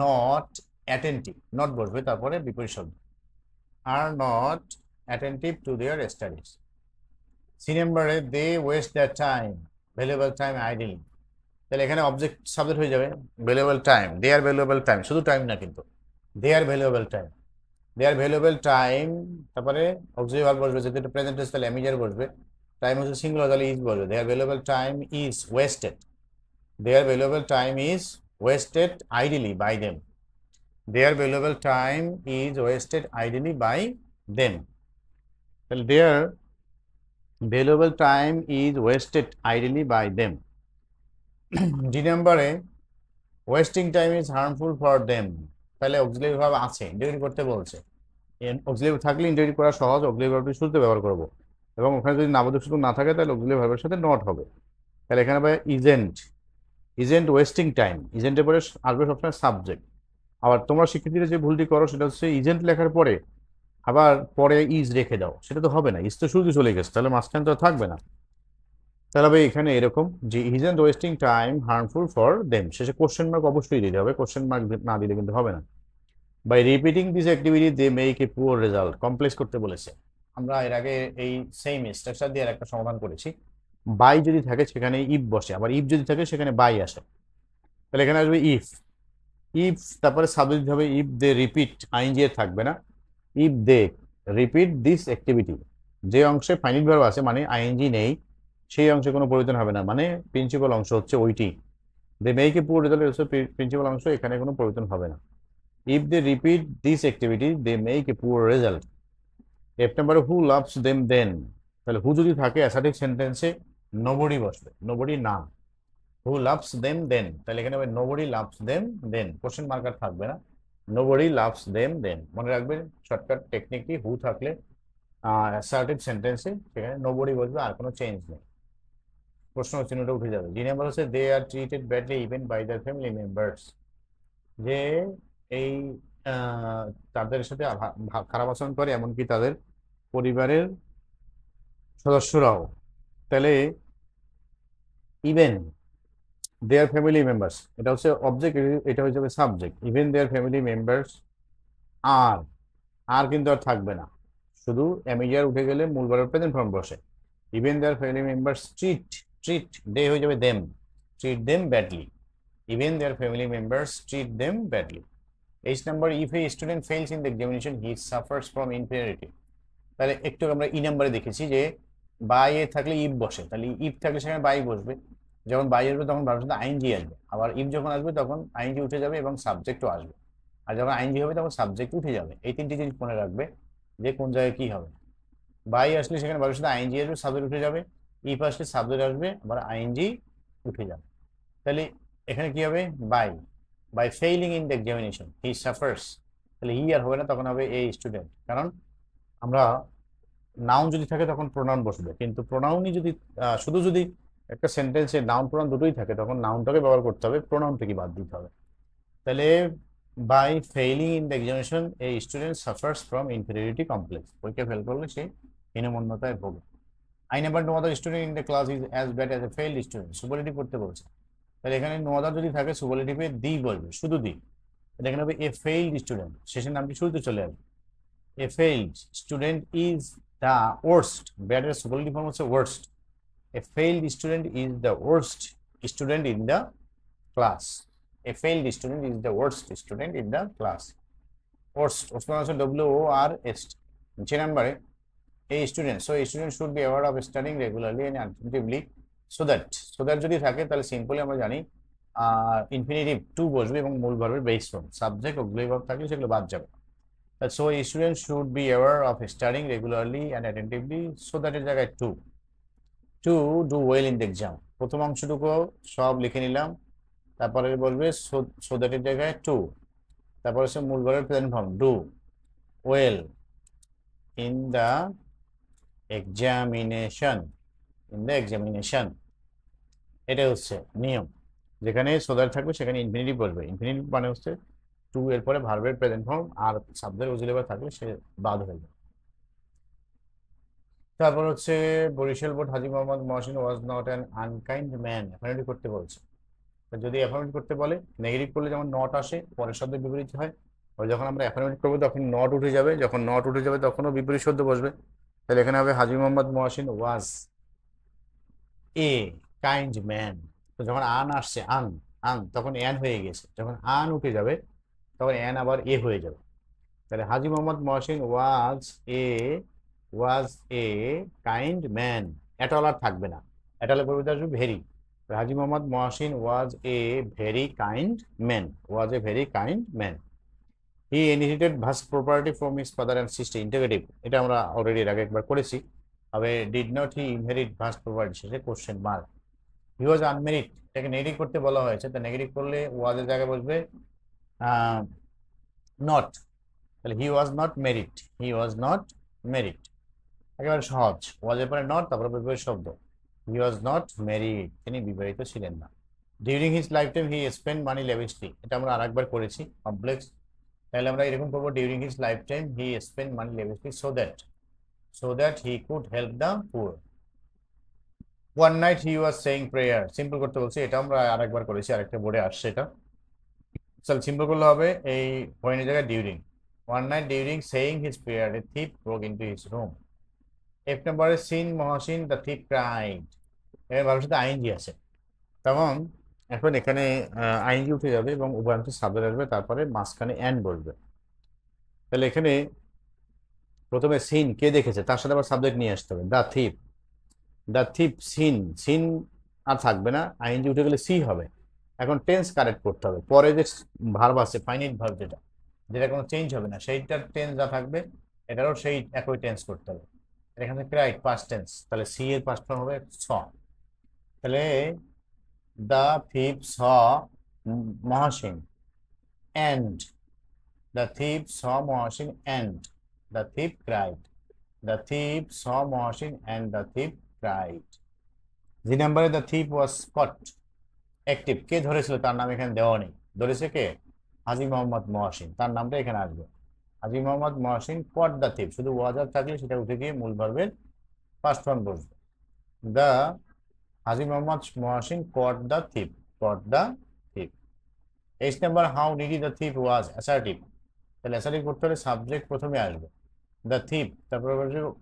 not attentive, not বসবে তারপরে বিপরীত শব্দ। are not attentive to their studies. C নম্বরে they waste their time, valuable time idly। তাহলে এখানে অবজেক্ট সাবজেক্ট হয়ে যাবে valuable time, their valuable time, শুধু টাইম না কিন্তু their valuable time, their valuable time, তারপরে অক্সিলারি ভার্ব বসবে, যেহেতু এটা প্রেজেন্ট টেন্স তাহলে অ্যামিজার বসবে। টাইম হচ্ছে সিঙ্গুলার তাহলে ইজ বসবে। their valuable time is wasted, their valuable time is wasted idly by them, their valuable time is wasted idly by them। Their valuable time is wasted idly by them। D নম্বরে wasting time is harmful for them। তাহলে auxiliary verb আছে, integrate করতে বলছে। Auxiliary থাকলে integrate করা সহজ, auxiliary ভার্বটি শুরুতে ব্যবহার করব, এবং ওখানে যদি নামোদ্দেশ সূচক না থাকে তাহলে অক্সিলারি ভার্বের সাথে নট হবে। তাহলে এখানে হবে ইজেন্ট, ইজেন্ট ওয়েস্টিং টাইম, ইজেন্টের পরে আসবে সবসময় সাবজেক্ট। আবার তোমরা শিক্ষার্থীরা যে ভুলটি করো সেটা হচ্ছে ইজেন্ট লেখার পরে আবার পরে ইজ রেখে দাও, সেটা তো হবে না, ইজ তো শুরুতে চলে গেছে, তাহলে মাঝখানে তো থাকবে না। তাহলে এখানে এরকম যে isn't wasting time harmful for them, শেষে কোশ্চেন মার্ক অবশ্যই দিতে হবে, কোশ্চেন মার্ক না দিলে কিন্তু হবে না। By repeating this activity they make a poor result, complex করতে বলেছে। আমরা এর আগে এই সেম স্ট্রাকচার দিয়ে একটা সমাধান করেছি। বাই যদি থাকে সেখানে ইফ বসে, আবার ইফ যদি থাকে সেখানে বাই আসে। তাহলে এখানে আসবে ইফ, ইফ তারপরে সাবজেক্ট হবে ইফ দে রিপিট, আইএনজি এর থাকবে না। If they repeat this activity, যে অংশে ফাইনাইট ভার্ব আছে মানে আইএনজি নেই সেই অংশে কোনো পরিবর্তন হবে না, মানে প্রিন্সিপাল অংশ হচ্ছে ওইটি। They make a poor result হচ্ছে প্রিন্সিপাল অংশ, এখানে কোনো পরিবর্তন হবে না। If they repeat this activity they make a poor result. F নাম্বারে হু লাভস দেম দেন, তাহলে হু যদি থাকে অ্যাসার্টিভ সেন্টেন্সে নোবডি বসবে, নোবডি নাম। হু লাভস দেম দেন, তাহলে এখানে হবে নোবডি লাভস দেম দেন, কোশ্চেন মার্কার থাকবে না, নোবডি লাভস দেম দেন। মনে রাখবেন শর্টকাট টেকনিকটি, হু থাকলে অ্যাসার্টিভ সেন্টেন্সে সেখানে নোবডি বসবে, আর কোনো চেঞ্জ নেই, প্রশ্ন চিহ্নটা উঠে যাবে। জি নাম্বার হচ্ছে they are treated badly even by their family members, যে এই তাদের সাথে খারাপ আচরণ করে এমনকি তাদের পরিবারের সদস্যরাও। তাহলে ইভেন দেয়ার ফ্যামিলি মেম্বার্স, এটা হচ্ছে অবজেক্ট, এটা হচ্ছে subject. Even their family members are, are কিন্তু আর থাকবে না, শুধু এমিজার উঠে গেলে মূল ভার্বের প্রেজেন্ট ফর্ম বসে। Even their family members treat, treat they হয়ে যাবে them, treat them badly. Even their family members treat them badly. H number, if a student fails in the examination he suffers from infinity. তাহলে একটু আমরা ই নাম্বারে দেখেছি যে by এ থাকলে if বসে, তাহলে ইফ থাকলে সেখানে বাই বসবে, যখন বাই আসবে তখন ভার্বের সাথে আইএনজি আসবে, আবার ইফ যখন আসবে তখন আইএনজি উঠে যাবে এবং সাবজেক্টও আসবে, আর যখন আইএনজি হবে তখন সাবজেক্ট উঠে যাবে। এই তিনটি জিনিস মনে রাখবে যে কোন জায়গায় কি হবে। বাই আসলে সেখানে ভার্বের সাথে আইএনজি আসবে, সাবজেক্ট উঠে যাবে, ইফ আসলে সাবজেক্ট আসবে আবার আইএনজি উঠে যাবে। তাহলে এখানে কি হবে, by, by failing in the examination he suffers, তাহলে হি আর হবে না, তখন হবে এ স্টুডেন্ট। কারণ আমরা নাউন যদি থাকে তখন প্রোনাউন বসবে, কিন্তু প্রোনাউনই যদি শুধু যদি একটা সেন্টেন্সে নাউন প্রোনাউন দুটোই থাকে তখন নাউনটাকে ব্যবহার করতে হবে, প্রোনাউন থেকে বাদ দিতে হবে। তাহলে by failing in the examination a student suffers from inferiority complex, পরীক্ষা ফেল করলে সে হীনমন্যতায় ভোগে। I never know other student in the class is as bad as a failed student, superlative করতে বলছে, তাহলে এখানে নো আদার যদি থাকে সুপারলেটিভে দি বলবে, শুধু দি। এখানে হবে এ ফেইল্ড স্টুডেন্ট, শেষের নামটি শুরুতে চলে আসবে। A failed student is the worst. Bad এর superlative form হচ্ছে worst. A failed student is the worst student in the class. A failed student is the worst student in the class. Worst হচ্ছে WORST। যে নাম্বারে a student, so a student should be aware of studying regularly and attentively so that যদি থাকে তাহলে simply আমরা জানি infinitive to বসবে এবং মূল ভার্বের base form, subject auxiliary verb থাকলে সেগুলো বাদ যাবে। So a student should be aware of studying regularly and attentively so that এর জায়গায় to do well in the exam। প্রথম অংশটুকু সব লিখে নিলাম, তারপরে বলবে so that এর জায়গায় to, তারপরে হচ্ছে মূল ভার্বের present form do well in the examination, in the examination। এটা হচ্ছে নিয়ম, যেখানে so that থাকবে সেখানে ইনফিনিটিভ বলবে, ইনফিনিটিভ মানে হচ্ছে টু এর পরে ভার্বের প্রেজেন্ট ফর্ম আর সাবজেক্ট অক্সিলারি ভার্ব থাকলে সে বাদ হয়ে যাবে। তারপর হচ্ছে Barisal board Haji Mohammad Mohsin was not an unkind man, affirmative করতে বলছে। যদি অ্যাফার্মেটিভ করতে বলে নেগেটিভ করলে যেমন নট আসে পরের শব্দের বিপরীত হয়, আর যখন আমরা অ্যাফার্মেটিভ করবো তখন নট উঠে যাবে, যখন নট উঠে যাবে তখনও বিপরীত শব্দ বসবে। তাহলে এখানে হবে হাজী মোহাম্মদ মহসিন ওয়াজ এ কাইন্ড ম্যান। তো যখন আন আসছে আন আন তখন অ্যান হয়ে গেছে, যখন আন উঠে যাবে তখন এন আবার এ হয়ে যাবে। তাহলে হাজী মোহাম্মদ মহসিন ওয়াজ এ কাইন্ড ম্যান, এটল আর থাকবে না, এটলের পরিবর্তে আসবে very. Haji Mohammad Mohsin was a very kind man, was a very kind man. He inherited vast property from his father and sister, interrogative, এটা আমরা অলরেডি এর আগে একবার করেছি। তবে did not he inherit vast property, শেষে কোশ্চেন মার্ক। হি ওয়াজ unmarried, এটাকে negative করতে বলা হয়েছে, তো নেগেটিভ করলে ওয়াজের জায়গায় বসবে নট, তাহলে he was not married, he was not married, একেবারে সহজ। ওয়াজের পরে নট, তারপরে বিপরীত শব্দ, হি ওয়াজ নট মেরিড, তিনি বিবাহিত ছিলেন না। During his life time he spend money lavishly, এটা আমরা আরেকবার করেছি কমপ্লেক্স, তাহলে আমরা এরকম করবো during his life time he spend money lavishly so that he could help the poor. One night he was saying prayer, simple করতে বলছি, এটা আমরা আরেকবার করেছি, আরেকটা বোর্ডে আসছে এটা। চল সিম্পল করলে হবে এই পয়েন্টের জায়গায় during. One night during saying his prayer a thief broke into his room. F নম্বরে seen Mohsin the thief cried, এর ভাবের সাথে আইএনজি আছে, তখন এখন এখানে আইএনজি উঠে যাবে এবং উভয়াংশ সাবজেক্ট আসবে, তারপরে মাঝখানে অ্যান বলবে। তাহলে এখানে প্রথমে সিন কে দেখেছে তার সাথে আবার সাবজেক্ট নিয়ে আসতে হবে, দ্য থিপ সিন, সিন আর থাকবে না, আইএনজি উঠে গেলে সি হবে। এখন টেন্স কারেক্ট করতে হবে, পরে যে ভার্ব আছে ফাইনাইট ভার্ব যেটা যেটা কোনো চেঞ্জ হবে না, সেইটার টেন্স যা থাকবে এটারও সেই একই টেন্স করতে হবে। এখানে ক্রাইড পাস্ট টেন্স, তাহলে সি এর পাস্ট ফর্ম হবে স। তাহলে the thief saw Mohsin and, the thief saw Mohsin and the thief cried, the thief saw Mohsin and the thief cried. G নাম্বারে the thief was caught active, কে ধরেছিল তার নাম এখানে দেওয়া নেই, ধরেছে কে? হাজী মোহাম্মদ মহসিন, তার নামটা এখানে আসবে। Haji Mohammad Mohsin caught the thief, শুধু ওয়াজার থাকলে সেটা উঠে গিয়ে মূল ভার্বের ফার্স্ট ফর্ম বসবে। The Haji Mohammad Mohsin caught the thief, caught the thief. H number how needy the thief was assertive, তাহলে অ্যাসার্টিভ করতে হলে সাবজেক্ট প্রথমে আসবে, দ্য থিপ, তারপরে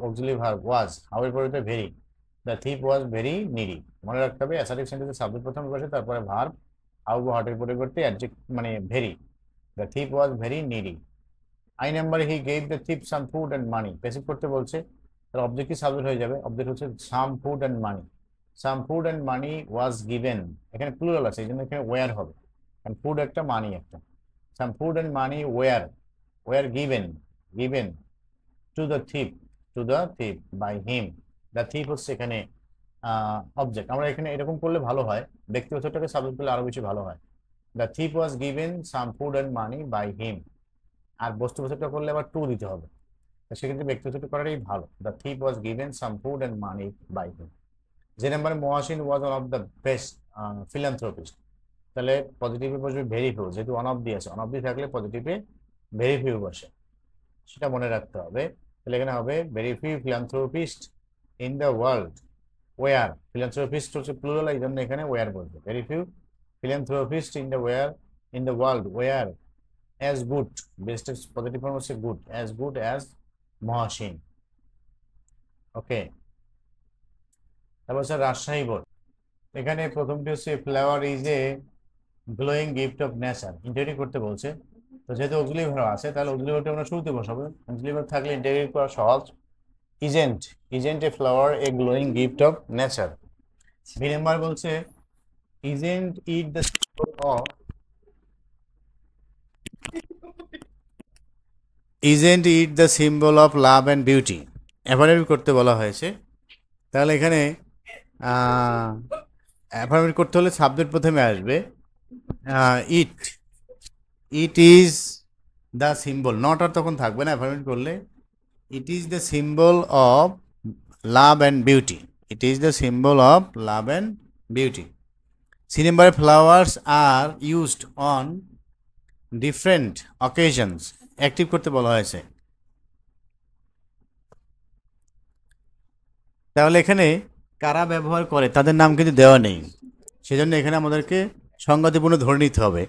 অক্সিলারি ভার্ব ওয়াজ, হাউ এর পরে very, the thief was very needy. মনে রাখতে হবে অ্যাসার্টিভ সেন্টেন্সে সাবজেক্ট প্রথমে বসে, তারপরে ভার্ব হাউ বা হটের পরিবর্তে অ্যাডজেক্ট মানে very, the thief was very needy. I number he gave the thief some food and money, passive করতে বলছে, তাহলে অবজেক্ট কি সাবজেক্ট হয়ে যাবে, অবজেক্ট হচ্ছে সাম food and money, some food and money was given, এখানে প্লুরাল আছে এই জন্য এখানে ওয়ার হবে, কারণ ফুড একটা মানি একটা। Some food and money were, were given, given to the thief, to the thief by him. The thief হচ্ছে এখানে অবজেক্ট। আমরা এখানে এরকম করলে ভালো হয়, ব্যক্তিগতটাকে সাবজেক্ট করলে আরো বেশি ভালো হয়। The thief was given some food and money by him, আর বস্তুবাচকটা করলে আবার টু দিতে হবে, সেক্ষেত্রে ব্যক্তিগত করাটাই ভালো। The thief was given some food and money by him. J নাম্বারে Mohsin was one of the best philanthropist, তাহলে পজিটিভে বসবে ভেরি ফিউ, যেহেতু অন অফ দি আছে, অন অফ দি থাকলে পজিটিভে ভেরি ফিউ বসে, সেটা মনে রাখতে হবে। তাহলে এখানে হবে very few philanthropist in the world were, philanthropist হচ্ছে প্লুরাল এই জন্য এখানে ওয়ার বলবে, very few philanthropist in the were, in the world were as good, best positive form হচ্ছে good, as good as Mohsin. Okay, তারপর হচ্ছে রাজশাহী বোর্ড। এখানে প্রথমটি হচ্ছে flower is a glowing gift of nature, interview করতে বলছে, তো যেহেতু অক্সিলারি ভার্ব আছে তাহলে অক্সিলারি ভার্বটা আমরা শুরুতে বসাবো, অক্সিলারি ভার্ব থাকলে ইন্টারভিউ করা সহজ। Isn't, isn't a flower a glowing gift of nature. B number বলছে isn't it the of, isn't it the symbol of love and beauty, affirmative করতে বলা হয়েছে। তাহলে এখানে অ্যাফার্মেটিভ করতে হলে সাবজেক্ট প্রথমে আসবে, it, it is the symbol, not আর তখন থাকবে না অ্যাফার্মেটিভ করলে, it is the symbol of love and beauty, it is the symbol of love and beauty. C নাম্বারে flowers are used on different occasions, active করতে বলা হয়েছে। তাহলে এখানে কারা ব্যবহার করে তাদের নাম কিন্তু দেওয়া নেই, সেজন্য এখানে আমাদেরকে সংজ্ঞাতিপূর্ণ ধরে নিতে হবে।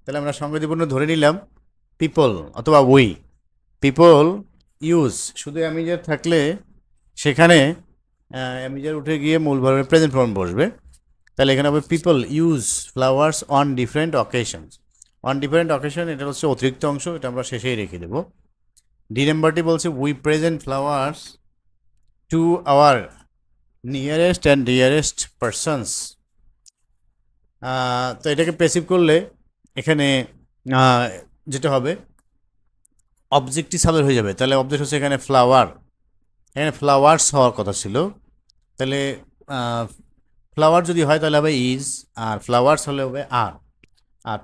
তাহলে আমরা সংজ্ঞাতিপূর্ণ ধরে নিলাম পিপল অথবা উই, পিপল ইউজ, শুধু অ্যামিজার থাকলে সেখানে অ্যামিজার উঠে গিয়ে মূল ভার্বের প্রেজেন্ট ফর্ম বসবে, তাহলে এখানে হবে people use flowers on different occasions, on different occasion এটা হচ্ছে অতিরিক্ত অংশ, এটা আমরা শেষেই রেখে দেব। ডি নাম্বারটি বলছে we present flowers to our nearest and dearest persons. তো এটাকে প্যাসিভ করলে এখানে যেটা হবে অবজেক্টই সাবজেক্ট হয়ে যাবে, তাহলে অবজেক্ট হচ্ছে এখানে ফ্লাওয়ার, এখানে ফ্লাওয়ার্স হওয়ার কথা ছিল, তাহলে ফ্লাওয়ার যদি হয় তাহলে হবে ইজ, আর ফ্লাওয়ার্স হলে হবে আর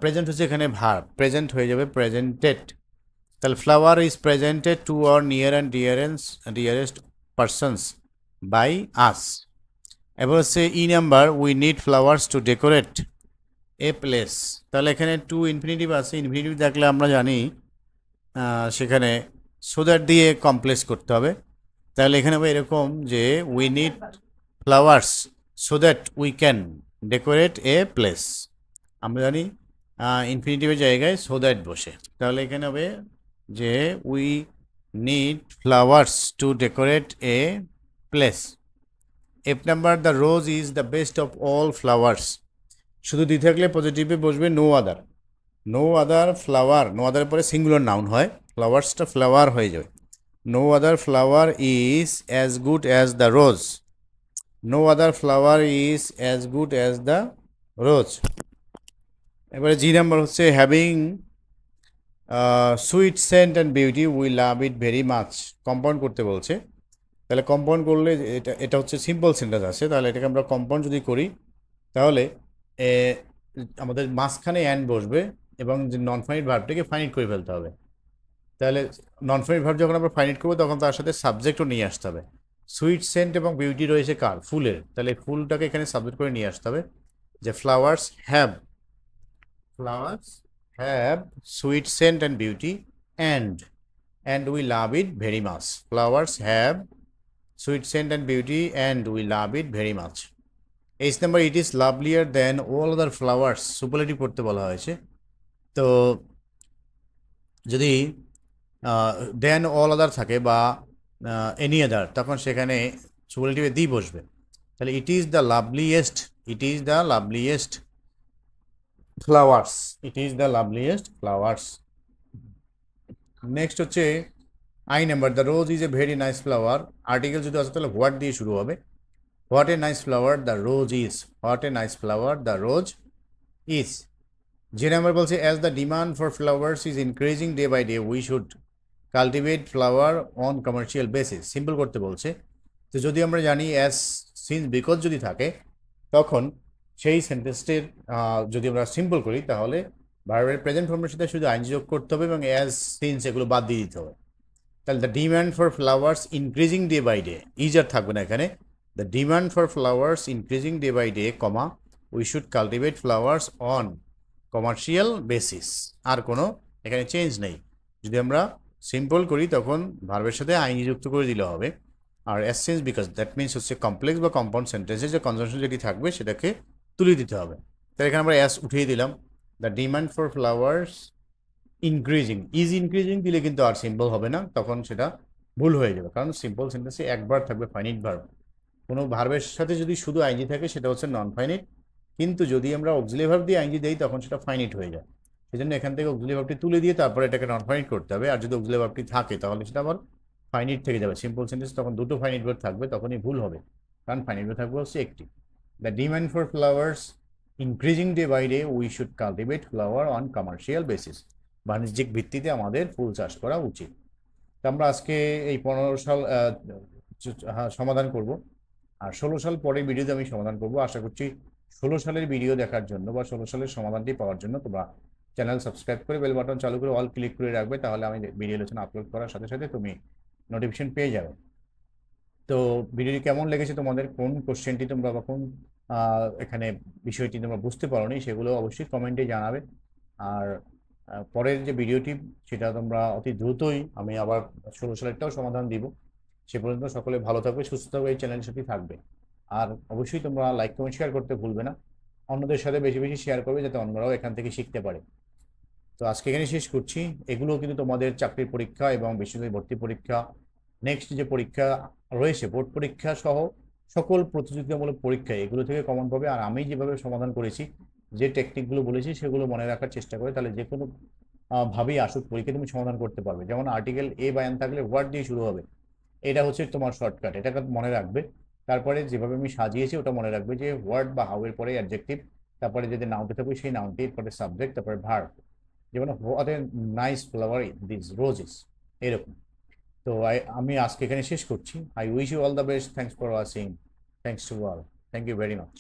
প্রেজেন্ট হচ্ছে এখানে ভার্ব, প্রেজেন্ট হয়ে যাবে প্রেজেন্টেড, তাহলে flower is presented to our near and dearest persons by us. এবার হচ্ছে E number we need flowers to decorate a place, তাহলে এখানে টু ইনফিনিটিভ আছে, ইনফিনিটিভ দেখলে আমরা জানি সেখানে সো দ্যাট দিয়ে কমপ্লেক্স করতে হবে, তাহলে এখানে হবে এরকম যে we need flowers so that we can decorate a place, আমরা জানি ইনফিনিটিভের জায়গায় সো দ্যাট বসে, তাহলে এখানে হবে যে we need flowers to decorate a place. F number the rose is the best of all flowers, শুধু দিয়ে থাকলে পজিটিভে বসবে no other, no other flower, no other পরে সিঙ্গুলার নাউন হয়, ফ্লাওয়ার্সটা ফ্লাওয়ার হয়ে যাবে, no other flower is as good as the rose, no other flower is as good as the rose. এবারে জি নাম্বার হচ্ছে having sweet scent and beauty we love it very much. Compound করতে বলছে, তাহলে compound করলে এটা এটা হচ্ছে simple sentence আছে, তাহলে এটাকে আমরা কম্পাউন্ড যদি করি তাহলে এ, আমাদের মাঝখানে অ্যান্ড বসবে এবং যে নন ফাইনিট ভার্বটাকে ফাইনিট করে ফেলতে হবে। তাহলে নন ফাইনিট ভার্ব যখন আমরা ফাইনিট করবো তখন তার সাথে সাবজেক্টও নিয়ে আসতে হবে। সুইট সেন্ট এবং বিউটি রয়েছে কার? ফুলের। তাহলে ফুলটাকে এখানে সাবজেক্ট করে নিয়ে আসতে হবে যে flowers have sweet scent and beauty and we love it very much. Flowers have sweet scent and beauty and we love it very much. H number, it is lovelier than all other flowers. Superlative পড়তে বলা হয়েছে। তো যদি দেন all আদার থাকে বা any other, তখন সেখানে সুপারলেটিভে the বসবে। তাহলে it is the loveliest, it is the loveliest flowers, it is the loveliest flowers. Next হচ্ছে I number, the rose is a very nice flower. Article যদি আসে তাহলে হোয়াট দিয়ে শুরু হবে। What a nice flower the rose is, what a nice flower the rose is. J number বলছে as the demand for flowers is increasing day by day we should cultivate flower on commercial basis. Simple করতে বলছে। তো যদি আমরা জানি as since because যদি থাকে তখন সেই সেন্টেন্সটির যদি আমরা সিম্পল করি তাহলে ভার্বের প্রেজেন্ট ফর্মের সাথে শুধু আইনজি যোগ করতে হবে এবং অ্যাজ সিন্স এগুলো বাদ দিয়ে দিতে হবে। তাহলে the demand for flowers increasing day by day, is আর থাকবে না এখানে। The demand for flowers increasing day by day comma we should cultivate flowers on commercial basis. আর কোনো এখানে চেঞ্জ নেই। যদি আমরা সিম্পল করি তখন ভার্বের সাথে আইনি যুক্ত করে দিলে হবে। আর এসেন্স বিকজ দ্যাট মিনস হচ্ছে কমপ্লেক্স বা কম্পাউন্ড সেন্টেন্সে যে কনজাংশন যেটি থাকবে সেটাকে তুলে দিতে হবে। তাহলে এখানে আমরা এস উঠিয়ে দিলাম। The demand for flowers increasing, is increasing দিলে কিন্তু আর সিম্পল হবে না, তখন সেটা ভুল হয়ে যাবে, কারণ সিম্পল সেন্টেন্সে একবার থাকবে ফাইনিট ভার্ব। কোনো ভার্বের সাথে যদি শুধু আইনজি থাকে সেটা হচ্ছে নন ফাইনিট, কিন্তু যদি আমরা অক্সিলারি ভার্ব দিয়ে আইনজি দেই তখন সেটা ফাইনিট হয়ে যায়। সেজন্য এখান থেকে অক্সিলারি ভার্বটি তুলে দিয়ে তারপরে এটাকে নন ফাইনিট করতে হবে। আর যদি অক্সিলারি ভার্বটি থাকে তাহলে সেটা আবার ফাইনিট থেকে যাবে। সিম্পল সেন্টেন্স তখন দুটো ফাইনিট ভার্ব থাকবে, তখনই ভুল হবে, কারণ ফাইনিট ভার্ব থাকবে হচ্ছে একটি। The demand for flowers increasing day by day we should cultivate flower on commercial basis. বাণিজ্যিক ভিত্তিতে আমাদের ফুল চাষ করা উচিত। তো আমরা আজকে এই 15 সাল সমাধান করব, আর 16 সাল পরের ভিডিওতে আমি সমাধান করব। আশা করছি 16 সালের ভিডিও দেখার জন্য বা 16 সালের সমাধানটি পাওয়ার জন্য তোমরা চ্যানেল সাবস্ক্রাইব করে বেল বাটন চালু করে অল ক্লিক করে রাখবে, তাহলে আমি ভিডিও আলোচনা আপলোড করার সাথে সাথে তুমি নোটিফিকেশন পেয়ে যাবে। তো ভিডিওটি কেমন লেগেছে, তোমাদের কোন কোশ্চেনটি তোমরা বা কোন এখানে বিষয়টি তোমরা বুঝতে পারোনি সেগুলো অবশ্যই কমেন্টে জানাবে। আর পরের যে ভিডিওটি সেটা তোমরা অতি দ্রুতই আমি আবার 16 সালেরটাও সমাধান দিব। সে পর্যন্ত সকলে ভালো থাকবে, সুস্থ থাকবে, এই চ্যানেলের সাথে থাকবে। আর অবশ্যই তোমরা লাইক কমেন্ট শেয়ার করতে ভুলবে না। অন্যদের সাথে বেশি বেশি শেয়ার করবে যাতে অন্যরাও এখান থেকে শিখতে পারে। তো আজকে এখানে শেষ করছি। এগুলো কিন্তু তোমাদের চাকরির পরীক্ষা এবং বিশ্ববিদ্যালয় ভর্তি পরীক্ষা, নেক্সট যে পরীক্ষা রয়েছে বোর্ড পরীক্ষা সহ সকল প্রতিযোগিতামূলক পরীক্ষা এগুলো থেকে কমন পাবে। আর আমি যেভাবে সমাধান করেছি, যে টেকনিকগুলো বলেছি সেগুলো মনে রাখার চেষ্টা করে, তাহলে যে কোনো ভাবেই আসুক পরীক্ষা তুমি সমাধান করতে পারবে। যেমন আর্টিকেল এ বায়ান থাকলে হোয়াট দিয়ে শুরু হবে, এটা হচ্ছে তোমার শর্টকাট, এটাকে মনে রাখবে। তারপরে যেভাবে আমি সাজিয়েছি ওটা মনে রাখবে যে হোয়াট বা হাউ এর পরে অ্যাডজেক্টিভ, তারপরে যদি নাউনটি থাকবে সেই নাউনটি, এরপরে সাবজেক্ট, তারপরে ভার্ব। যেমন what a nice flower this roses, এরকম। তো আমি আজকে এখানে শেষ করছি। I wish you all the best, thanks for watching, thanks to all, thank you very much.